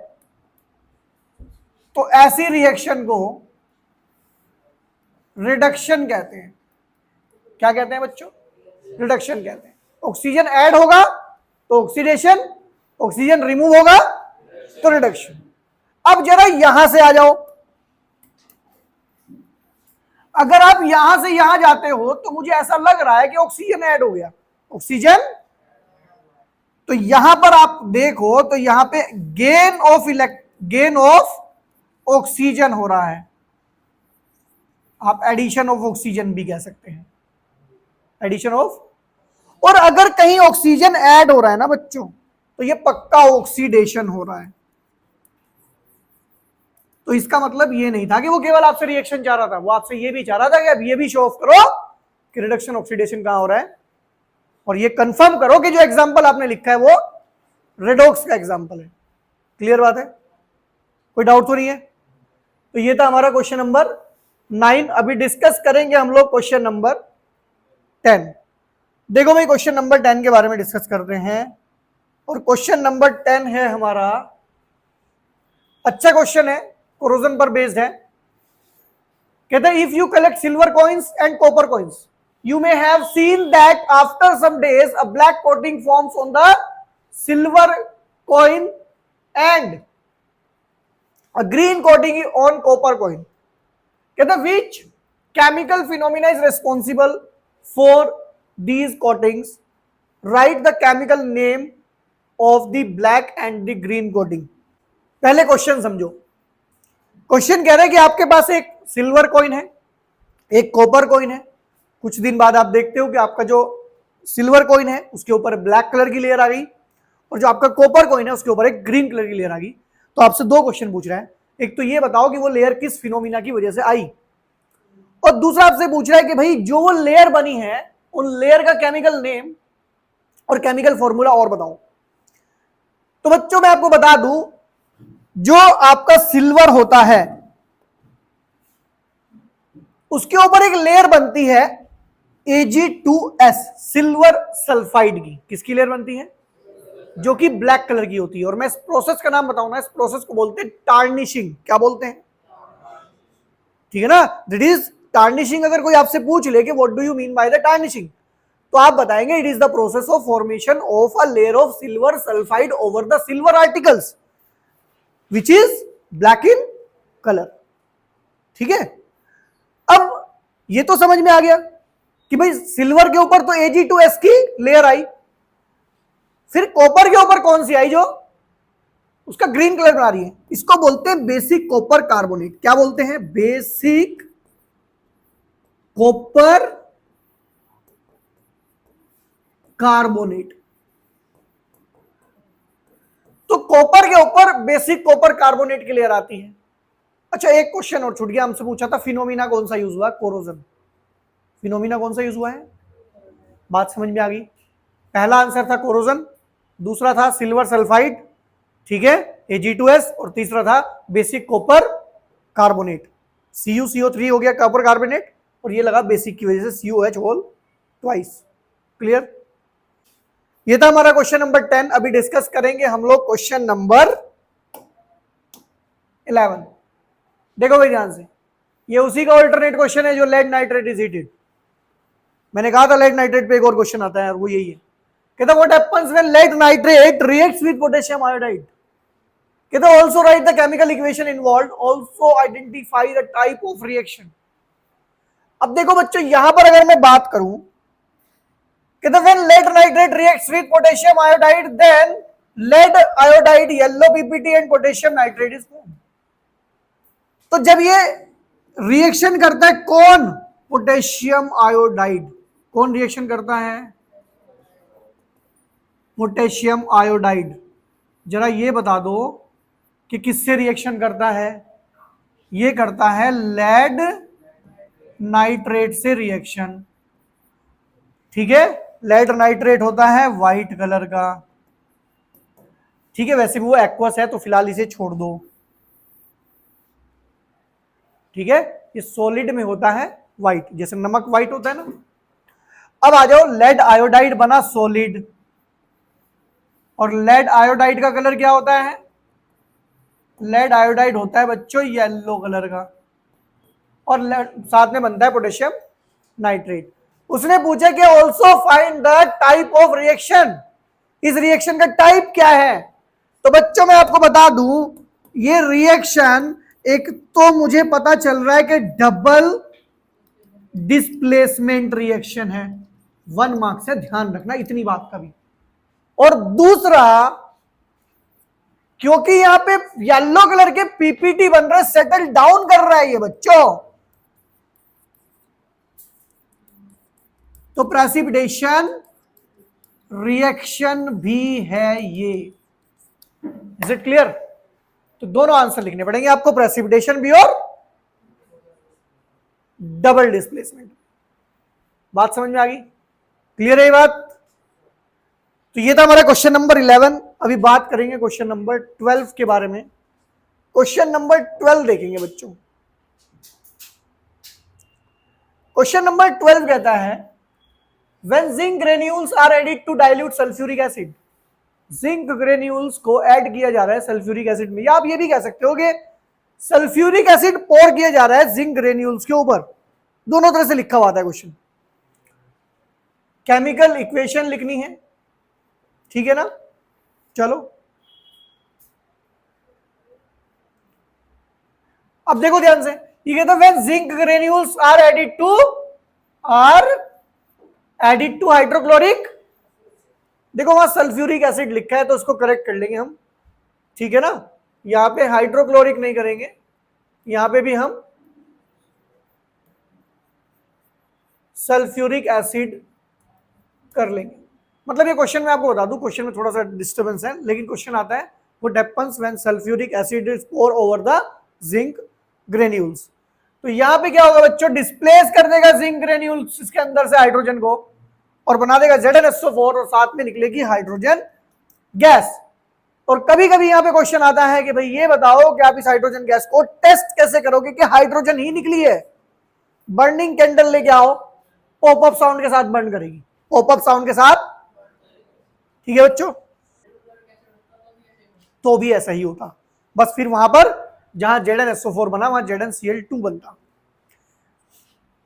तो ऐसी रिएक्शन को रिडक्शन कहते हैं। क्या कहते हैं बच्चों? रिडक्शन कहते हैं। ऑक्सीजन ऐड होगा तो ऑक्सीडेशन, ऑक्सीजन रिमूव होगा तो रिडक्शन। अब जरा यहां से आ जाओ, अगर आप यहां से यहां जाते हो तो मुझे ऐसा लग रहा है कि ऑक्सीजन ऐड हो गया, ऑक्सीजन। तो यहां पर आप देखो तो यहां पे गेन ऑफ ऑक्सीजन हो रहा है। आप एडिशन ऑफ ऑक्सीजन भी कह सकते हैं, एडिशन ऑफ। और अगर कहीं ऑक्सीजन ऐड हो रहा है ना बच्चों, तो ये पक्का ऑक्सीडेशन हो रहा है। तो इसका मतलब ये नहीं था कि वो केवल आपसे रिएक्शन चाह रहा था, वो आपसे ये भी चाह रहा था कि अब ये भी शो ऑफ करो कि रिडक्शन ऑक्सीडेशन कहां हो रहा है, और ये कंफर्म करो कि जो एग्जांपल आपने लिखा है वो रेडॉक्स का एग्जांपल है। क्लियर बात है, कोई डाउट तो नहीं है? तो ये था हमारा क्वेश्चन नंबर 9। अभी डिस्कस करेंगे हम लोग क्वेश्चन नंबर 10। देखो भाई, क्वेश्चन नंबर 10 के बारे में डिस्कस कर रहे हैं और क्वेश्चन नंबर 10 है हमारा, अच्छा क्वेश्चन है, कोरोजन पर बेस्ड है। कहते हैं if you collect silver coins and copper coins you may have seen that after some days a black coating forms on the silver coin and a green coating on copper coin. कहते which chemical phenomena is responsible for these coatings? Write the chemical name of the black and the green coating. पहले question समझो। Question कह रहे हैं कि आपके पास एक silver coin है, एक कॉपर कॉइन है। कुछ दिन बाद आप देखते हो कि आपका जो सिल्वर कॉइन है उसके ऊपर ब्लैक कलर की लेयर आ गई और जो आपका कॉपर कॉइन है उसके ऊपर एक ग्रीन कलर की लेयर आ गई। तो आपसे दो क्वेश्चन पूछ रहा है, एक तो ये बताओ कि वो लेयर किस फिनोमिना की वजह से आई, और दूसरा आपसे पूछ रहा है कि भाई जो वो लेयर बनी है उन लेयर का केमिकल नेम और केमिकल फॉर्मूला और बताओ। तो बच्चों मैं आपको बता दूं, जो आपका सिल्वर होता है उसके ऊपर एक लेयर बनती है Ag2S, सिल्वर सल्फाइड की। किसकी लेयर बनती है? जो कि ब्लैक कलर की होती है। और मैं इस प्रोसेस का नाम बताऊं ना, इस प्रोसेस को बोलते हैं टार्निशिंग। क्या बोलते हैं? ठीक है ना, दैट इज टार्निशिंग। अगर कोई आपसे पूछ ले कि what do you mean by the tarnishing, तो आप बताएंगे it is the process of formation of a layer of silver sulphide over the silver articles which is black in colour. ठीक है, अब ये तो समझ में आ गया कि भाई सिल्वर के ऊपर तो Ag2S की लेयर आई, फिर कॉपर के ऊपर कौन सी आई जो उसका ग्रीन कलर बना रही है? इसको बोलते हैं बेसिक कॉपर कार्बोनेट। क्या बोलते हैं? Basic copper carbonate. तो कॉपर के ऊपर बेसिक कॉपर कार्बोनेट की लेयर आती है। अच्छा, एक क्वेश्चन और छूट गया, हमसे पूछा था फिनोमिना कौन सा यूज हुआ? कोरोजन। फिनोमिना कौन सा यूज हुआ है? बात समझ में आ गई? पहला आंसर था कोरोजन, दूसरा था सिल्वर सल्फाइड, ठीक है, Ag2S, और तीसरा था बेसिक कॉपर कार्बोनेट। CuCO3 हो गया कॉपर कार्बोनेट, और ये लगा बेसिक की वजह से COH होल ट्वाइस। क्लियर? ये था हमारा क्वेश्चन नंबर 10। अभी डिस्कस करेंगे हम लोग क्वेश्चन नंबर 11। देखो भाई ध्यान से, ये उसी का अल्टरनेट क्वेश्चन है जो लेड नाइट्रेट इज हीटेड। मैंने कहा था लेड नाइट्रेट पे एक और क्वेश्चन आता है और वो यही है। कहता what happens when lead nitrate reacts with potassium iodide. कहता also write the chemical equation involved, also identify the type of reaction. अब देखो बच्चों, यहां पर अगर मैं बात करूं, कहता when lead nitrate reacts with potassium iodide then lead iodide yellow PPT and potassium nitrate is formed. तो जब ये रिएक्शन करता है कौन? Potassium iodide. कौन रिएक्शन करता है? Potassium iodide. जरा ये बता दो कि किससे रिएक्शन करता है? ये करता है लेड नाइट्रेट से रिएक्शन। ठीक है, लेड नाइट्रेट होता है व्हाइट कलर का। ठीक है, वैसे भी वो एक्वस है तो फिलहाल इसे छोड़ दो। ठीक है, ये सॉलिड में होता है व्हाइट, जैसे नमक व्हाइट होता है ना। अब आ जाओ, लेड आयोडाइड बना सॉलिड, और लेड आयोडाइड का कलर क्या होता है? लेड आयोडाइड होता है बच्चों येलो कलर का, और साथ में बनता है पोटेशियम नाइट्रेट। उसने पूछा कि also find the type of reaction. इस रिएक्शन का टाइप क्या है? तो बच्चों मैं आपको बता दूं, ये रिएक्शन एक तो मुझे पता चल रहा है कि डबल डिस्प्लेसमेंट रिएक्शन है। 1 मार्क्स है, ध्यान रखना इतनी बात का भी। और दूसरा, क्योंकि यहां पे येलो कलर के पीपीटी बन रहे, सेटल डाउन कर रहा है ये बच्चों, तो प्रेसिपिटेशन रिएक्शन भी है ये। Is it clear? तो दोनों आंसर लिखने पड़ेंगे आपको, प्रेसिपिटेशन भी और डबल डिस्प्लेसमेंट। बात समझ में आ गई? क्लियर है ये बात? तो ये था हमारा क्वेश्चन नंबर 11। अभी बात करेंगे क्वेश्चन नंबर 12 के बारे में। क्वेश्चन नंबर 12 देखेंगे बच्चों। क्वेश्चन नंबर 12 कहता है when zinc granules are added to dilute sulfuric acid, zinc granules को ऐड किया जा रहा है सल्फ्यूरिक एसिड में, या आप ये भी कह सकते हो कि सल्फ्यूरिक एसिड पोर किया जा रहा है जिंक ग्रेन्यूल्स के ऊपर। दोनों तरह से लिखा हुआ था क्वेश्चन। केमिकल इक्वेशन लिखनी है, ठीक है ना। चलो अब देखो ध्यान से, ये कहता है when zinc granules are added to hydrochloric, देखो वहां सल्फ्यूरिक एसिड लिखा है तो उसको करेक्ट कर लेंगे हम, ठीक है ना। यहां पे हाइड्रोक्लोरिक नहीं करेंगे, यहां पे भी हम सल्फ्यूरिक एसिड कर लेंगे। मतलब ये क्वेश्चन में आपको बता दूं, क्वेश्चन में थोड़ा सा डिस्टर्बेंस है, लेकिन क्वेश्चन आता है what happens when sulphuric acid is pour over the zinc granules. तो यहां पे क्या होगा बच्चों, डिस्प्लेस कर देगा जिंक ग्रेन्यूल्स इसके अंदर से हाइड्रोजन को और बना देगा ZnSO4 और साथ में निकलेगी हाइड्रोजन गैस। और कभी कभी यहां पे क्वेश्चन आता है कि भाई ये बताओ कि आप इस हाइड्रोजन गैस को टेस्ट कैसे करोगे कि हाइड्रोजन ही निकली है। बर्निंग कैंडल लेके आओ, पॉपअप साउंड के साथ बर्न करेगी, पॉपअप साउंड के साथ, ठीक है बच्चों। तो भी ऐसा ही होता, बस फिर वहां पर जहां ZnSO4 बना वहां ZnCl2 बनता।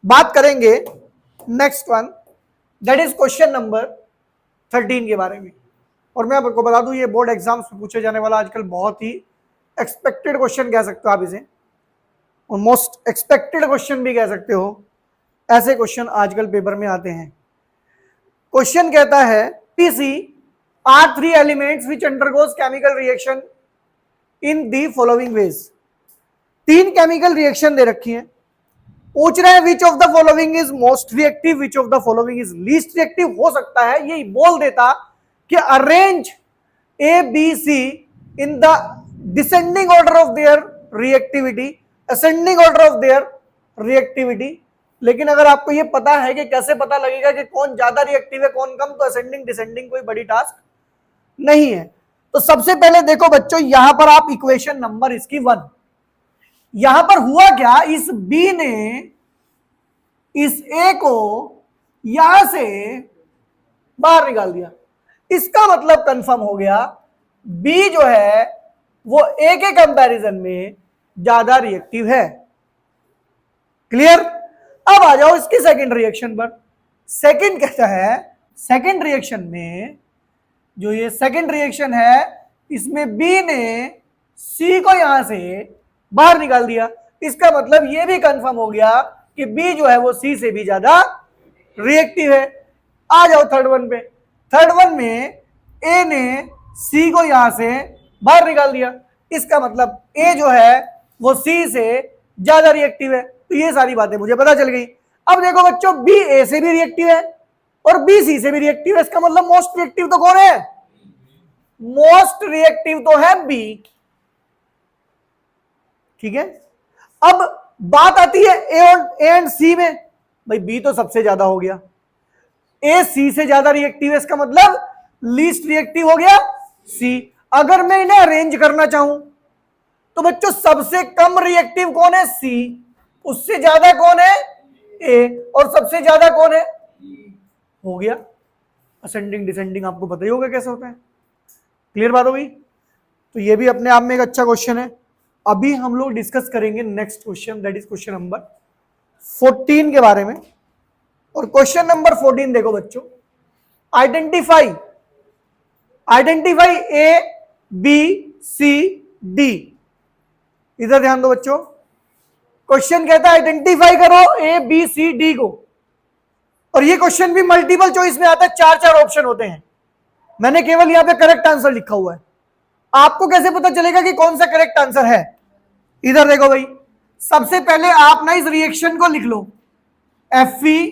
बात करेंगे next one, that is question number 13 के बारे में। और मैं आपको बता दूं ये बोर्ड एग्जाम्स में पूछे जाने वाला आजकल बहुत ही एक्सपेक्टेड क्वेश्चन कह सकते हो आप इसे, और मोस्ट एक्सपेक्टेड क्वेश्चन भी कह सकते हो। ऐसे क्वेश्चन आजकल पेपर में आते हैं। क्वेश्चन कहता है P C are 3 elements which undergoes chemical reaction in the following ways. 3 chemical reaction दे रखी है, पूछ रहे हैं which of the following is most reactive, which of the following is least reactive. हो सकता है ये बोल देता कि arrange A B C in the descending order of their reactivity, ascending order of their reactivity. लेकिन अगर आपको ये पता है कि कैसे पता लगेगा कि कौन ज्यादा रिएक्टिव है कौन कम, तो असेंडिंग डिसेंडिंग कोई बड़ी टास्क नहीं है। तो सबसे पहले देखो बच्चों, यहां पर आप इक्वेशन नंबर इसकी 1, यहां पर हुआ क्या, इस बी ने इस ए को यहां से बाहर निकाल दिया। इसका मतलब कंफर्म हो गया बी जो है वो ए के कंपैरिजन में ज्यादा रिएक्टिव है। क्लियर। अब आ जाओ इसकी सेकंड रिएक्शन पर। सेकंड कहता है सेकंड रिएक्शन में, जो ये सेकंड रिएक्शन है इसमें बी ने सी को यहां से बाहर निकाल दिया। इसका मतलब ये भी कंफर्म हो गया कि बी जो है वो सी से भी ज्यादा रिएक्टिव है। आ जाओ थर्ड वन पे। थर्ड वन में ए ने सी को यहां से बाहर निकाल दिया, इसका मतलब ए जो है वो सी से ज्यादा रिएक्टिव है। तो ये सारी बातें मुझे पता चल गई। अब देखो बच्चों, बी ए से भी रिएक्टिव है और बी सी से भी रिएक्टिव है, इसका मतलब मोस्ट रिएक्टिव तो कौन है, मोस्ट रिएक्टिव तो है बी। ठीक है। अब बात आती है ए एंड सी में, भाई बी तो सबसे ज्यादा हो गया, ए सी से ज्यादा रिएक्टिव है, इसका मतलब लीस्ट रिएक्टिव हो गया सी। अगर मैं इन्हें अरेंज करना चाहूं तो बच्चों सबसे कम रिएक्टिव कौन है, सी, उससे ज्यादा कौन है, ए, और सबसे ज्यादा कौन है, हो गया। असेंडिंग डिसेंडिंग आपको पता ही होगा कैसे होता है। क्लियर बात हो गई। तो ये भी अपने आप में एक अच्छा क्वेश्चन है। अभी हम लोग डिस्कस करेंगे next question, that is question number 14 के बारे में। और क्वेश्चन नंबर 14 देखो बच्चों, identify A B C D. इधर ध्यान दो बच्चों, क्वेश्चन कहता है आइडेंटिफाई करो ए बी सी डी को। और ये क्वेश्चन भी मल्टीपल चॉइस में आता है, 4 ऑप्शन होते हैं। मैंने केवल यहां पे करेक्ट आंसर लिखा हुआ है, आपको कैसे पता चलेगा कि कौन सा करेक्ट आंसर है। इधर देखो भाई, सबसे पहले आप ना इस रिएक्शन को लिख लो, Fe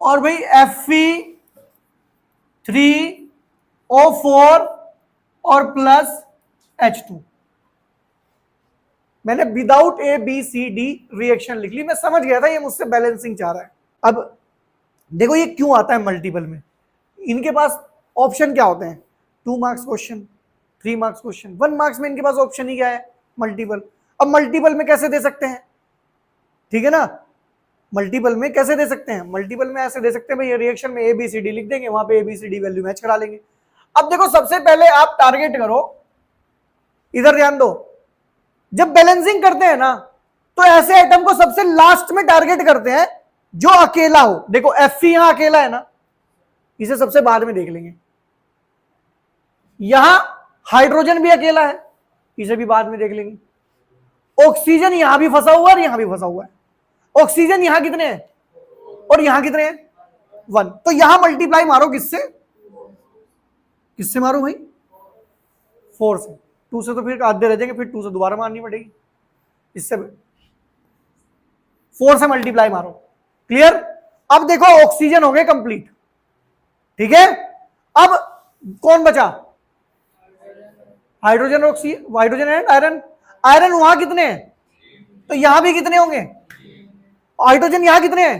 और भाई Fe3O4 और प्लस H2। मैंने without A B C D reaction लिख ली, मैं समझ गया था ये मुझसे बैलेंसिंग चाह रहा है। अब देखो ये क्यों आता है मल्टीपल में, इनके पास ऑप्शन क्या होते हैं, 2 marks question, 3 marks question, 1 marks में इनके पास ऑप्शन ही क्या है, मल्टीपल। अब मल्टीपल में कैसे दे सकते हैं, ठीक है ना, मल्टीपल में कैसे दे सकते हैं, मल्टीपल में ऐसे दे सकते हैं भाई, रिएक्शन में ABCD लिख देंगे, वहां पे ABCD वैल्यू मैच करा लेंगे। अब देखो सबसे पहले आप टारगेट करो, इधर ध्यान दो, जब बैलेंसिंग करते हैं ना तो ऐसे आइटम को सबसे लास्ट में टारगेट करते हैं जो अकेला हो। देखो Fe यहां अकेला है ना, इसे सबसे बाद में देख लेंगे। यहां हाइड्रोजन भी अकेला है, इसे भी बाद में देख लेंगे। ऑक्सीजन यहां भी फंसा हुआ है और यहां भी फंसा हुआ है। ऑक्सीजन यहां कितने हैं और यहां कितने हैं, 1। तो यहां मल्टीप्लाई मारो किससे, किससे मारो भाई, 4 से। 2 से तो फिर आधे रह जाएंगे, फिर 2 से दोबारा मारनी पड़ेगी, इससे 4 से मल्टीप्लाई मारो। क्लियर। अब देखो ऑक्सीजन हो गए कंप्लीट, ठीक है। अब कौन बचा, hydrogen, oxygen, hydrogen and iron. Iron वहां कितने हैं, तो यहां भी कितने होंगे, हाइड्रोजन यहां कितने हैं,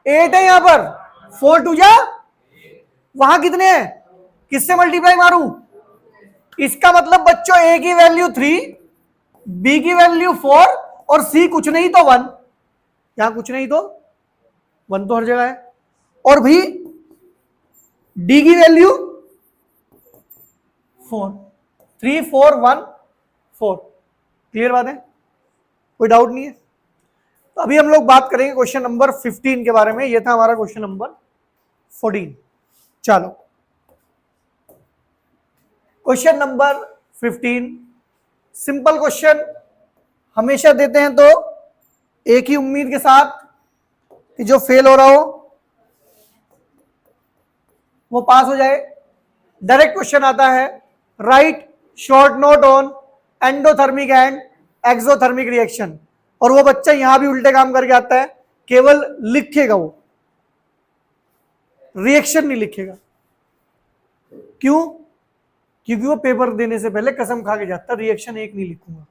8 है यहां पर, 4 2 जा, वहां कितने हैं, किससे मल्टीप्लाई मारूं, इसका मतलब बच्चों ए की वैल्यू 3, बी की वैल्यू 4 और सी कुछ नहीं तो 1, यहां कुछ नहीं तो 1 तो हर जगह है, और भी डी की वैल्यू 4, 3 4 1 4। क्लियर बात है, कोई डाउट नहीं है। तो अभी हम लोग बात करेंगे क्वेश्चन नंबर 15 के बारे में, ये था हमारा क्वेश्चन नंबर 14। चलो क्वेश्चन नंबर 15 सिंपल क्वेश्चन हमेशा देते हैं, तो एक ही उम्मीद के साथ कि जो फेल हो रहा हो वो पास हो जाए। डायरेक्ट क्वेश्चन आता है, right short note on endothermic and exothermic reaction, और वो बच्चा यहां भी उल्टे काम करके आता है, केवल लिखेगा वो, रिएक्शन नहीं लिखेगा। क्यों, क्योंकि वो पेपर देने से पहले कसम खा के जाता, रिएक्शन एक नहीं लिखूंगा।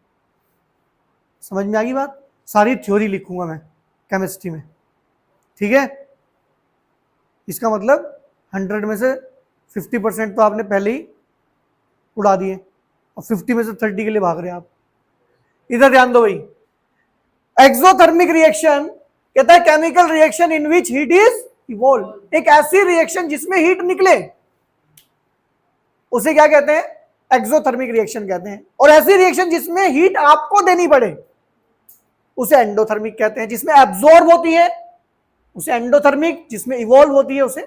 समझ में आ गई बात, सारी थ्योरी लिखूंगा मैं केमिस्ट्री में, ठीक है। इसका मतलब 100 में से 50% तो आपने पहले ही उड़ा दिए, और 50 में से 30 के लिए भाग रहे हैं आप। इधर ध्यान दो भाई, एक्सोथर्मिक रिएक्शन कहता है chemical reaction in which heat is evolve, एक ऐसी रिएक्शन जिसमें हीट निकले उसे क्या कहते हैं, एक्सोथर्मिक रिएक्शन कहते हैं। और ऐसी रिएक्शन जिसमें हीट आपको देनी पड़े उसे एंडोथर्मिक कहते हैं। जिसमें एब्जॉर्ब होती है उसे एंडोथर्मिक, जिसमें इवॉल्व होती है उसे।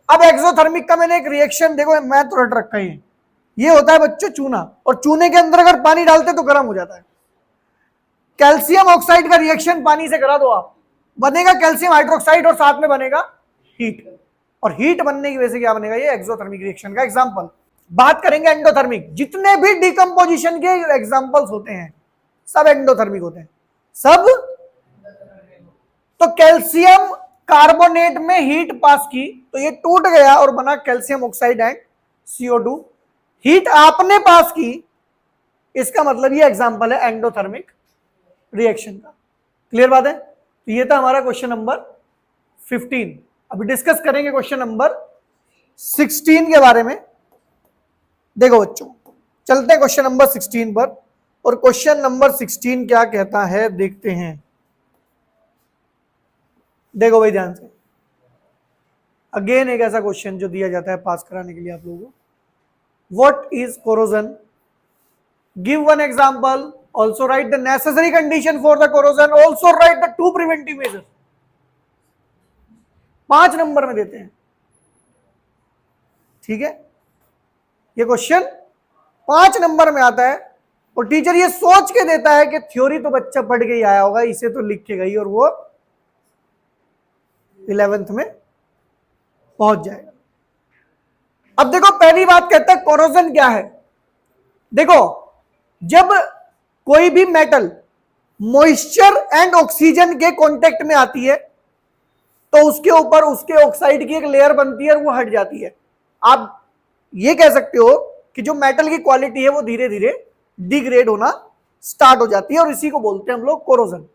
अब एक्सोथर्मिक का मैंने एक रिएक्शन देखो मैं तो रट रखा है, ये होता है बच्चों चूना, और चूने के अंदर अगर पानी डालते तो गर्म हो जाता है। कैल्शियम ऑक्साइड का रिएक्शन पानी से करा दो आप, बनेगा कैल्शियम हाइड्रोक्साइड और साथ में बनेगा हीट, और हीट बनने की वजह से क्या बनेगा, ये एक्सोथर्मिक रिएक्शन का एग्जांपल। बात करेंगे एंडोथर्मिक, जितने भी डिकम्पोजिशन के एग्जांपल्स होते हैं सब एंडोथर्मिक होते हैं, सब। तो कैल्शियम कार्बोनेट में हीट पास की तो ये टूट गया और बना calcium oxide and CO2। Heat आपने पास की, इसका मतलब ये एग्जांपल है एंडोथर्मिक रिएक्शन का। क्लियर बात है। तो ये था हमारा क्वेश्चन नंबर 15। अभी डिस्कस करेंगे क्वेश्चन नंबर 16 के बारे में। देखो बच्चों, चलते हैं क्वेश्चन नंबर 16 पर, और क्वेश्चन नंबर 16 क्या कहता है देखते हैं। देखो भाई ध्यान से, अगेन एक ऐसा क्वेश्चन जो दिया जाता है पास कराने के लिए आप लोगों को। What is corrosion, give one example, also right the necessary condition for the corrosion, also right the 2 preventive measure. 5 number में देते हैं, ठीक है। ये क्वेश्चन 5 नंबर में आता है, और टीचर ये सोच के देता है कि थ्योरी तो बच्चा पढ़ के ही आया होगा, इसे तो लिख के गई और वो 11th में पहुंच जाएगा। अब देखो पहली बात कहता है कोरोजन क्या है। देखो जब कोई भी मेटल मॉइस्चर एंड ऑक्सीजन के कांटेक्ट में आती है तो उसके ऊपर उसके ऑक्साइड की एक लेयर बनती है और वो हट जाती है। आप ये कह सकते हो कि जो मेटल की क्वालिटी है वो धीरे धीरे डिग्रेड होना स्टार्ट हो जाती है, और इसी को बोलते हैं हम लोग कोरोजन।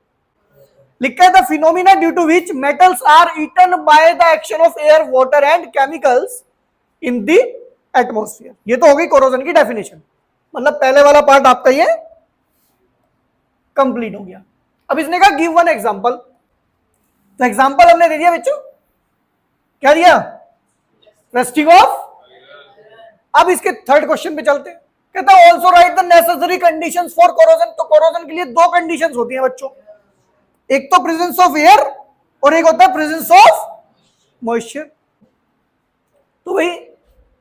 लिखा है the phenomena due to which metals are eaten by the action of air water and chemicals in the atmosphere. ये तो हो गई कोरोजन की डेफिनेशन, मतलब पहले वाला पार्ट आपका ये कंप्लीट हो गया। अब इसने कहा गिव वन एग्जांपल, तो एग्जांपल हमने दे दिया बच्चों, क्या दिया, रस्टिंग ऑफ। अब इसके थर्ड क्वेश्चन पे चलते हैं, कहता है also right the necessary conditions for corrosion. तो कोरोजन के लिए दो कंडीशंस होती हैं बच्चों, एक तो प्रेजेंस ऑफ एयर और एक होता है प्रेजेंस ऑफ मॉइस्चर। तो भाई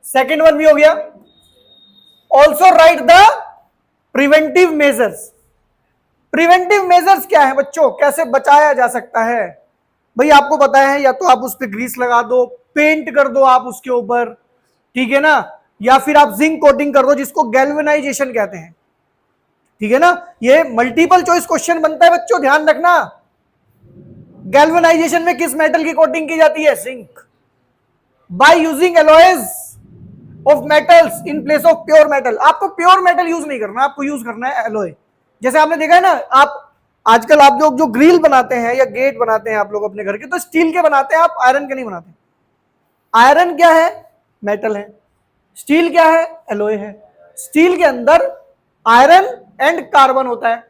सेकंड वन भी हो गया। Also right the preventive measures. Preventive measures क्या है बच्चों, कैसे बचाया जा सकता है? भाई आपको पता है, या तो आप उस पर ग्रीस लगा दो, पेंट कर दो आप उसके ऊपर, ठीक है ना, या फिर आप जिंक कोटिंग कर दो जिसको गैल्वेनाइजेशन कहते हैं, ठीक है ना। ये मल्टीपल चॉइस क्वेश्चन बनता है बच्चों, ध्यान रखना। गैल्वेनाइजेशन में किस मेटल की कोटिंग की जाती है? Zinc. By using alloys of metals in place of pure metal. आपको प्योर मेटल यूज नहीं करना, आपको यूज करना है एलॉय। जैसे आपने देखा है ना, आप आजकल आप लोग जो ग्रिल बनाते हैं या गेट बनाते हैं आप लोग अपने घर के, तो स्टील के बनाते हैं, आप आयरन के नहीं बनाते। आयरन क्या है? मेटल है। स्टील क्या है? एलॉय है। स्टील के अंदर आयरन एंड कार्बन होता है,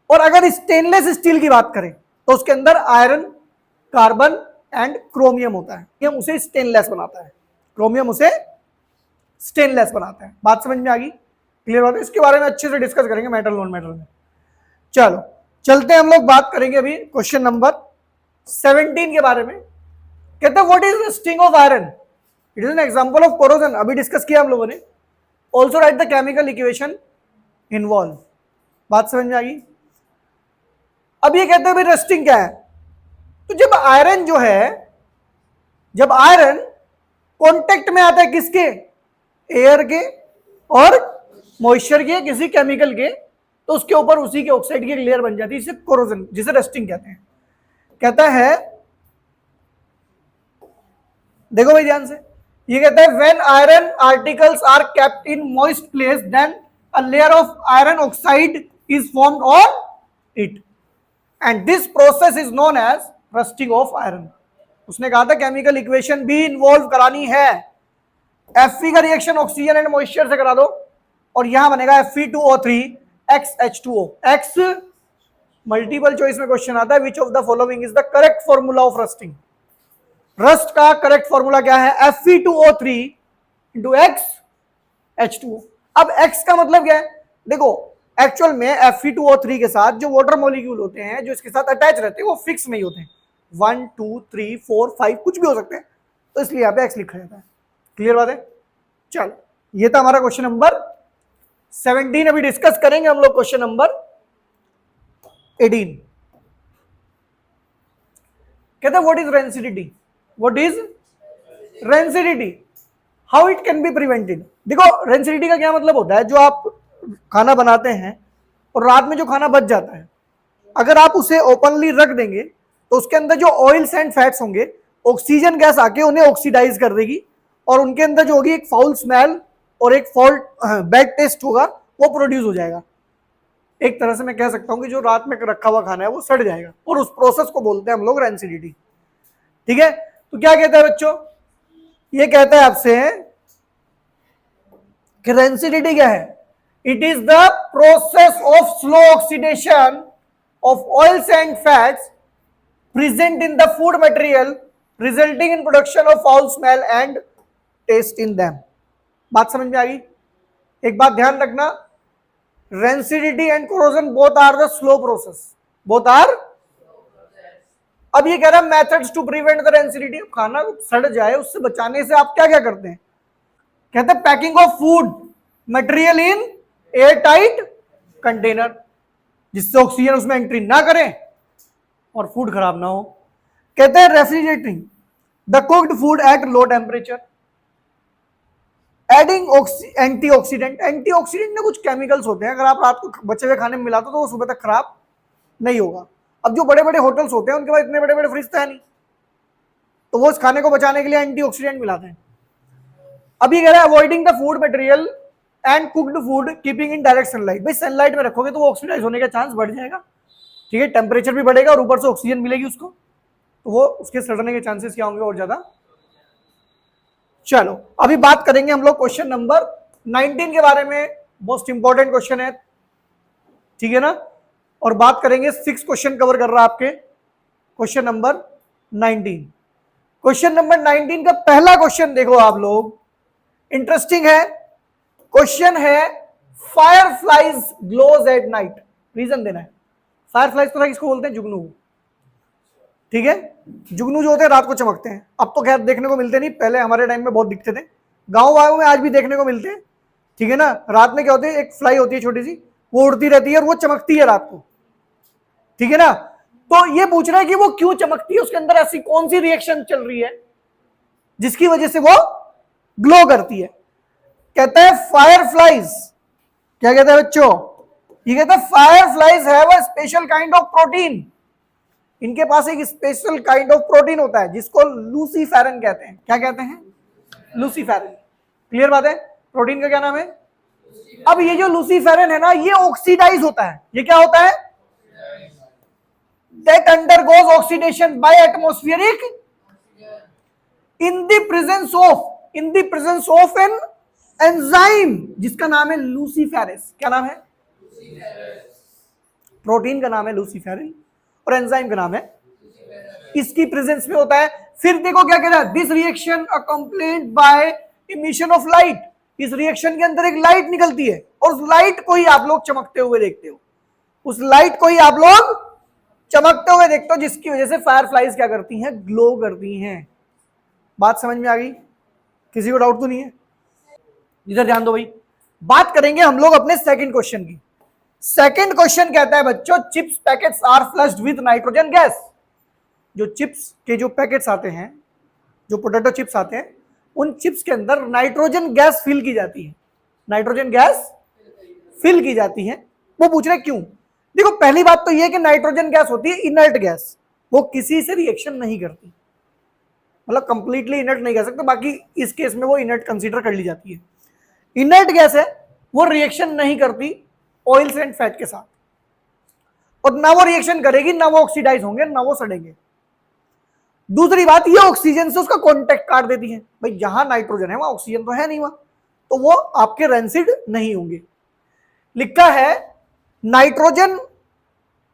और अगर स्टेनलेस स्टील की बात करें तो उसके अंदर आयरन, कार्बन एंड क्रोमियम होता है। ये उसे स्टेनलेस बनाता है, क्रोमियम उसे स्टेनलेस बनाता है। बात समझ में आ गई? क्लियर बात है? इसके बारे में अच्छे से डिस्कस करेंगे मेटल नॉन मेटल में। चलो चलते हैं, हम लोग बात करेंगे अभी क्वेश्चन नंबर 17 के बारे में। कहते हैं what is the sting of iron? It is an example of corrosion. अभी डिस्कस किया हम लोगों ने। Also right the chemical equation involve. बात समझ में आ गई? अब ये कहते हैं भाई रस्टिंग क्या है? तो जब आयरन जो है, जब आयरन कांटेक्ट में आता है किसके? एयर के और मॉइस्चर के, किसी केमिकल के, तो उसके ऊपर उसी के ऑक्साइड की एक लेयर बन जाती है, इसे कोरोजन, जिसे रस्टिंग कहते हैं। कहता है, देखो भाई ध्यान से, ये कहता है when iron articles are kept in moist place then a layer of iron oxide is formed on it and this process is known as rusting of iron. उसने कहा था केमिकल इक्वेशन भी इन्वॉल्व करानी है। Fe का reaction oxygen and moisture से करा दो, और यहां बनेगा Fe2O3 XH2O। X multiple choice में क्वेश्चन आता है, विच of the following is the correct formula of rusting? Rust का करेक्ट फॉर्मूला क्या है? Fe2O3 into XH2O। अब X का मतलब क्या है? देखो एक्चुअल में Fe2O3 के साथ जो वाटर मॉलिक्यूल होते हैं, जो इसके साथ अटैच रहते हैं, वो फिक्स नहीं होते। 1 2 3 4 5 कुछ भी हो सकते हैं, तो इसलिए यहाँ पे X लिखा जाता है। क्लियर बात है? चलो, ये था हमारा क्वेश्चन नंबर 17। अभी डिस्कस करेंगे हम लोग क्वेश्चन नंबर 18। कहते हैं what is rancidity? What is rancidity? How it can be prevented? देखो रेंसिडिटी का क्या मतलब होता है, जो आप खाना बनाते हैं और रात में जो खाना बच जाता है, अगर आप उसे ओपनली रख देंगे तो उसके अंदर जो ऑयल्स एंड फैट्स होंगे, ऑक्सीजन गैस आके उन्हें ऑक्सीडाइज कर देगी, और उनके अंदर जो होगी एक फाउल स्मेल और एक फॉल्ट बैड टेस्ट होगा, वो प्रोड्यूस हो जाएगा। एक तरह से मैं कह सकता हूं कि जो रात में रखा हुआ खाना है वो सड़ जाएगा, और उस प्रोसेस को बोलते हैं हम लोग रेंसिडिटी। ठीक है, तो क्या कहता है बच्चों? ये कहता है आपसे कि रेंसिडिटी क्या है? It is the process of slow oxidation of oils and fats present in the food material resulting in production of foul smell and taste in them. बात समझ में आ गई? एक बात ध्यान रखना, rancidity and corrosion both are the slow process, both are. अब ये कह रहा है methods to prevent the rancidity. खाना सड़ जाए उससे बचाने से आप क्या क्या करते हैं? कहते हैं packing of food material in air tight container, जिससे ऑक्सीजन उसमें एंट्री ना करे और फूड खराब ना हो। कहते हैं refrigerating the cooked food at low temperature, adding antioxidant. Antioxidant में कुछ केमिकल्स होते हैं, अगर आप रात को बचे हुए खाने में मिलाते हो तो वो सुबह तक खराब नहीं होगा। अब जो बड़े बड़े होटल्स होते हैं उनके पास इतने बड़े बड़े फ्रिज तो है नहीं, तो वो इस खाने को बचाने के लिए एंटीऑक्सीडेंट मिलाते हैं। अब ये कह रहा है avoiding the food material and cooked food keeping in direct sunlight. भाई सनलाइट में रखोगे तो वो ऑक्सीडाइज होने का चांस बढ़ जाएगा, ठीक है, टेम्परेचर भी बढ़ेगा और ऊपर से ऑक्सीजन मिलेगी उसको, तो वो उसके सड़ने के चांसेस क्या होंगे और ज्यादा। चलो अभी बात करेंगे हम लोग क्वेश्चन नंबर 19 के बारे में, मोस्ट इंपॉर्टेंट क्वेश्चन है, ठीक है ना। और बात करेंगे 6 क्वेश्चन कवर कर रहा है आपके क्वेश्चन नंबर 19। क्वेश्चन नंबर 19 का पहला क्वेश्चन देखो आप लोग, इंटरेस्टिंग है क्वेश्चन है, fire flies glows at night. Reason देना है। फायर फ्लाइज तो किसको बोलते हैं, जुगनू, ठीक है। जुगनू जो होते हैं रात को चमकते हैं, अब तो खैर देखने को मिलते नहीं, पहले हमारे टाइम में बहुत दिखते थे, गांव वालों में आज भी देखने को मिलते हैं, ठीक है ना। रात में क्या होती है, एक फ्लाई होती है छोटी सी, वो उड़ती रहती है और वो चमकती है रात को, ठीक है ना। तो ये पूछ रहा है कि वो क्यों चमकती है, उसके अंदर ऐसी कौन सी रिएक्शन चल रही है जिसकी वजह से वो ग्लो करती है। कहता है फायर फ्लाइज, क्या कहता है बच्चों, ये कहता है fire flies have a special kind of protein, इनके पास एक स्पेशल काइंड ऑफ प्रोटीन होता है जिसको लूसीफेरन कहते हैं। क्या कहते हैं, लूसीफेरन। क्लियर बात है, प्रोटीन का क्या नाम है। अब ये जो लूसीफेरन है ना, ये ऑक्सीडाइज होता है, ये क्या होता है, that undergoes oxidation by atmospheric in the presence of an enzyme जिसका नाम है लूसीफेरस। क्या नाम है, प्रोटीन का नाम है लूसीफेरिन और एंजाइम का नाम है, इसकी प्रेजेंस में होता है। फिर देखो क्या कह रहा है, this reaction accompanied by emission of light, इस रिएक्शन के अंदर एक लाइट निकलती है और उस लाइट को ही आप लोग चमकते हुए देखते हो, उस लाइट को ही आप लोग चमकते हुए देखते हो, जिसकी वजह से फायर फ्लाइज क्या करती हैं, ग्लो करती हैं। बात समझ में आ गई, किसी को डाउट तो नहीं है। इधर ध्यान दो भाई, बात करेंगे हम लोग अपने सेकंड क्वेश्चन की। सेकंड क्वेश्चन कहता है बच्चों, chips packets are flushed with nitrogen gas. जो चिप्स के जो पैकेट्स आते हैं, जो पोटैटो चिप्स आते हैं, उन चिप्स के अंदर नाइट्रोजन गैस फिल की जाती है, नाइट्रोजन गैस फिल की जाती है। वो पूछ रहे क्यों। देखो पहली बात तो ये कि नाइट्रोजन गैस होती है इनर्ट गैस, वो किसी से रिएक्शन नहीं करती, मतलब कंप्लीटली इनर्ट नहीं कह सकते, बाकी इस केस में वो इनर्ट कंसीडर कर ली जाती है। इनर्ट गैस है, वो रिएक्शन नहीं करती ऑयल्स एंड फैट के साथ, और ना वो रिएक्शन करेगी, ना वो ऑक्सीडाइज होंगे, ना वो सड़ेंगे। दूसरी बात, ये ऑक्सीजन से उसका कॉन्टेक्ट काट देती है, भाई जहां नाइट्रोजन है वहां ऑक्सीजन तो है नहीं वहां, तो वो आपके रेंसिड नहीं होंगे। लिखा है nitrogen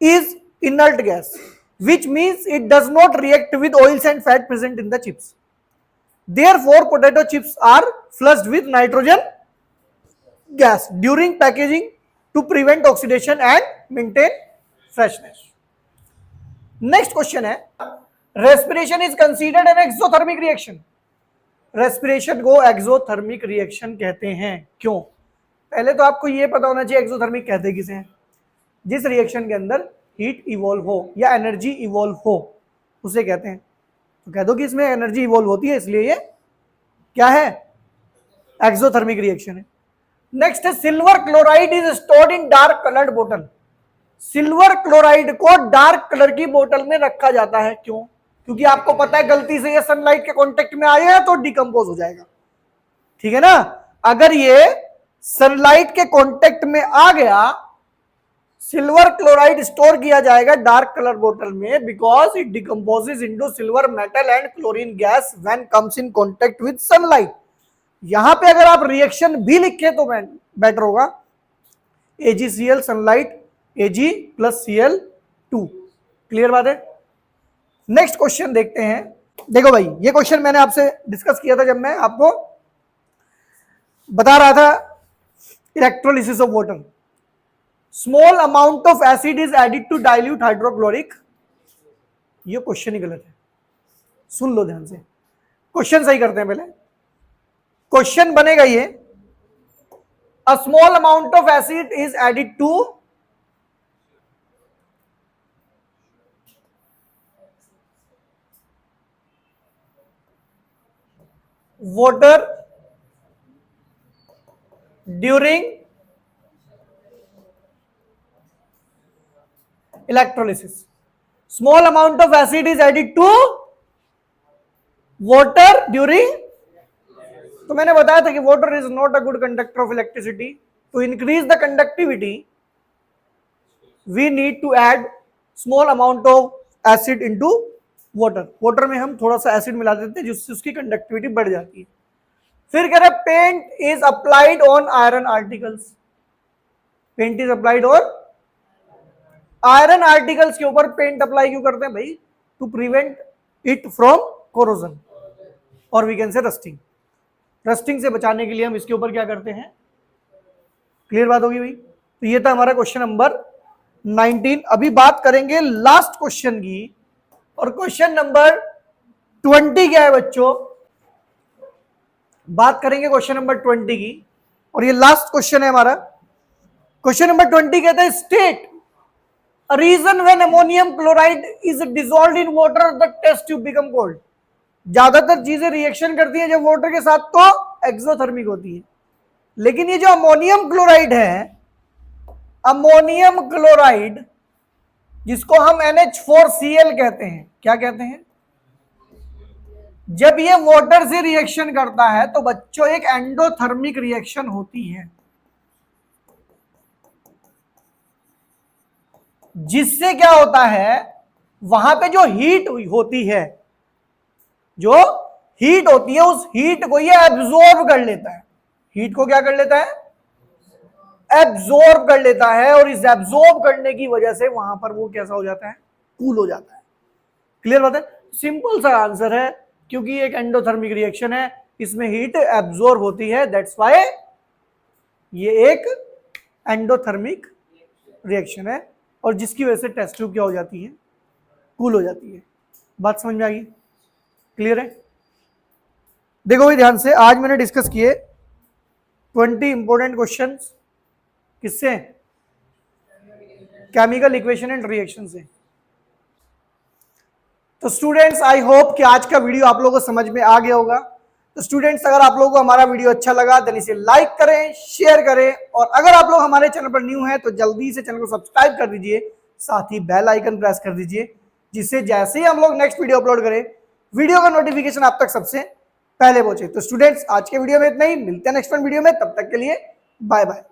is inert gas which means it does not react with oils and fat present in the chips. Therefore, potato chips are flushed with nitrogen gas during packaging to prevent oxidation and maintain freshness. Next question है, respiration is considered an exothermic reaction. Respiration को exothermic reaction कहते हैं, क्यों। पहले तो आपको ये पता होना चाहिए एक्सोथर्मिक कहते किसे हैं, जिस रिएक्शन के अंदर हीट इवॉल्व हो या एनर्जी इवॉल्व हो उसे कहते हैं। तो कह दो कि इसमें एनर्जी इवॉल्व होती है, इसलिए ये क्या है, एक्सोथर्मिक रिएक्शन है। नेक्स्ट है, silver chloride is stored in dark coloured बोतल। सिल्वर क्लोराइड को डार्क कलर की बोतल में रखा जाता है, क्यों, क्योंकि आपको पता है गलती से ये सनलाइट के कांटेक्ट में आया तो डिकम्पोज हो जाएगा, ठीक है ना। अगर ये सनलाइट के कांटेक्ट में आ गया, सिल्वर क्लोराइड स्टोर किया जाएगा डार्क कलर बोतल में, because it decomposes into silver metal and chlorine gas when comes in contact with sunlight. यहां पे अगर आप रिएक्शन भी लिखे तो बेटर होगा, AgCl sunlight Ag plus Cl2। Clear बात है। नेक्स्ट क्वेश्चन देखते हैं। देखो भाई, ये क्वेश्चन मैंने आपसे डिस्कस किया था जब मैं आपको बता रहा था electrolysis of water. Small amount of acid is added to dilute hydrochloric. ये क्वेश्चन ही गलत है, सुन लो ध्यान से, क्वेश्चन सही करते हैं पहले। क्वेश्चन बनेगा ये, a small amount of acid is added to water during electrolysis. Small amount of acid is added to water during, तो मैंने बताया था कि water is not a good conductor of electricity. To increase the conductivity we need to add small amount of acid into water, water में हम थोड़ा सा acid मिला देते हैं जिससे उसकी कंडक्टिविटी बढ़ जाती है। फिर कह रहे paint is applied on iron articles, paint is applied on iron articles के ऊपर पेंट अप्लाई क्यों करते हैं भाई? To prevent it from corrosion और we can say rusting, rusting से बचाने के लिए हम इसके ऊपर क्या करते हैं। क्लियर बात होगी भाई? तो ये था हमारा क्वेश्चन नंबर 19। अभी बात करेंगे लास्ट क्वेश्चन की, और क्वेश्चन नंबर 20 क्या है बच्चों? बात करेंगे क्वेश्चन नंबर 20 की, और ये लास्ट क्वेश्चन है हमारा। क्वेश्चन नंबर 20 कहता है state a reason when ammonium chloride is dissolved in water the test tube become cold. ज्यादातर चीजें रिएक्शन करती है जब वाटर के साथ तो एक्सोथर्मिक होती है, लेकिन ये जो अमोनियम क्लोराइड है, अमोनियम क्लोराइड जिसको हम NH4Cl कहते हैं, क्या कहते हैं? जब ये वाटर से रिएक्शन करता है तो बच्चों एक एंडोथर्मिक रिएक्शन होती है, जिससे क्या होता है, वहां पे जो हीट होती है, जो हीट होती है उस हीट को ये एब्जॉर्ब कर लेता है। हीट को क्या कर लेता है? एब्जॉर्ब कर लेता है, और इस एब्जॉर्ब करने की वजह से वहां पर वो कैसा हो जाता है? कूल हो जाता है। क्लियर बात है? सिंपल सा आंसर है, क्योंकि एक एंडोथर्मिक रिएक्शन है, इसमें हीट एब्जॉर्ब होती है, दैट्स व्हाई ये एक एंडोथर्मिक रिएक्शन है, और जिसकी वजह से टेस्ट ट्यूब क्या हो जाती है? कूल हो जाती है। बात समझ में आ गई? क्लियर है? देखो भाई ध्यान से, आज मैंने डिस्कस किए 20 इंपॉर्टेंट क्वेश्चंस, किससे? केमिकल इक्वेशन एंड रिएक्शन से। तो स्टूडेंट्स आई होप कि आज का वीडियो आप लोगों को समझ में आ गया होगा। तो स्टूडेंट्स अगर आप लोगों को हमारा वीडियो अच्छा लगा तो इसे लाइक करें, शेयर करें, और अगर आप लोग हमारे चैनल पर न्यू हैं तो जल्दी से चैनल को सब्सक्राइब कर दीजिए, साथ ही बेल आइकन प्रेस कर दीजिए, जिससे जैसे ही हम लोग नेक्स्ट वीडियो अपलोड करें, वीडियो का नोटिफिकेशन आप तक सबसे पहले पहुंचे। तो स्टूडेंट्स आज के वीडियो में इतना ही, मिलते हैं नेक्स्ट वीडियो में, तब तक के लिए बाय बाय।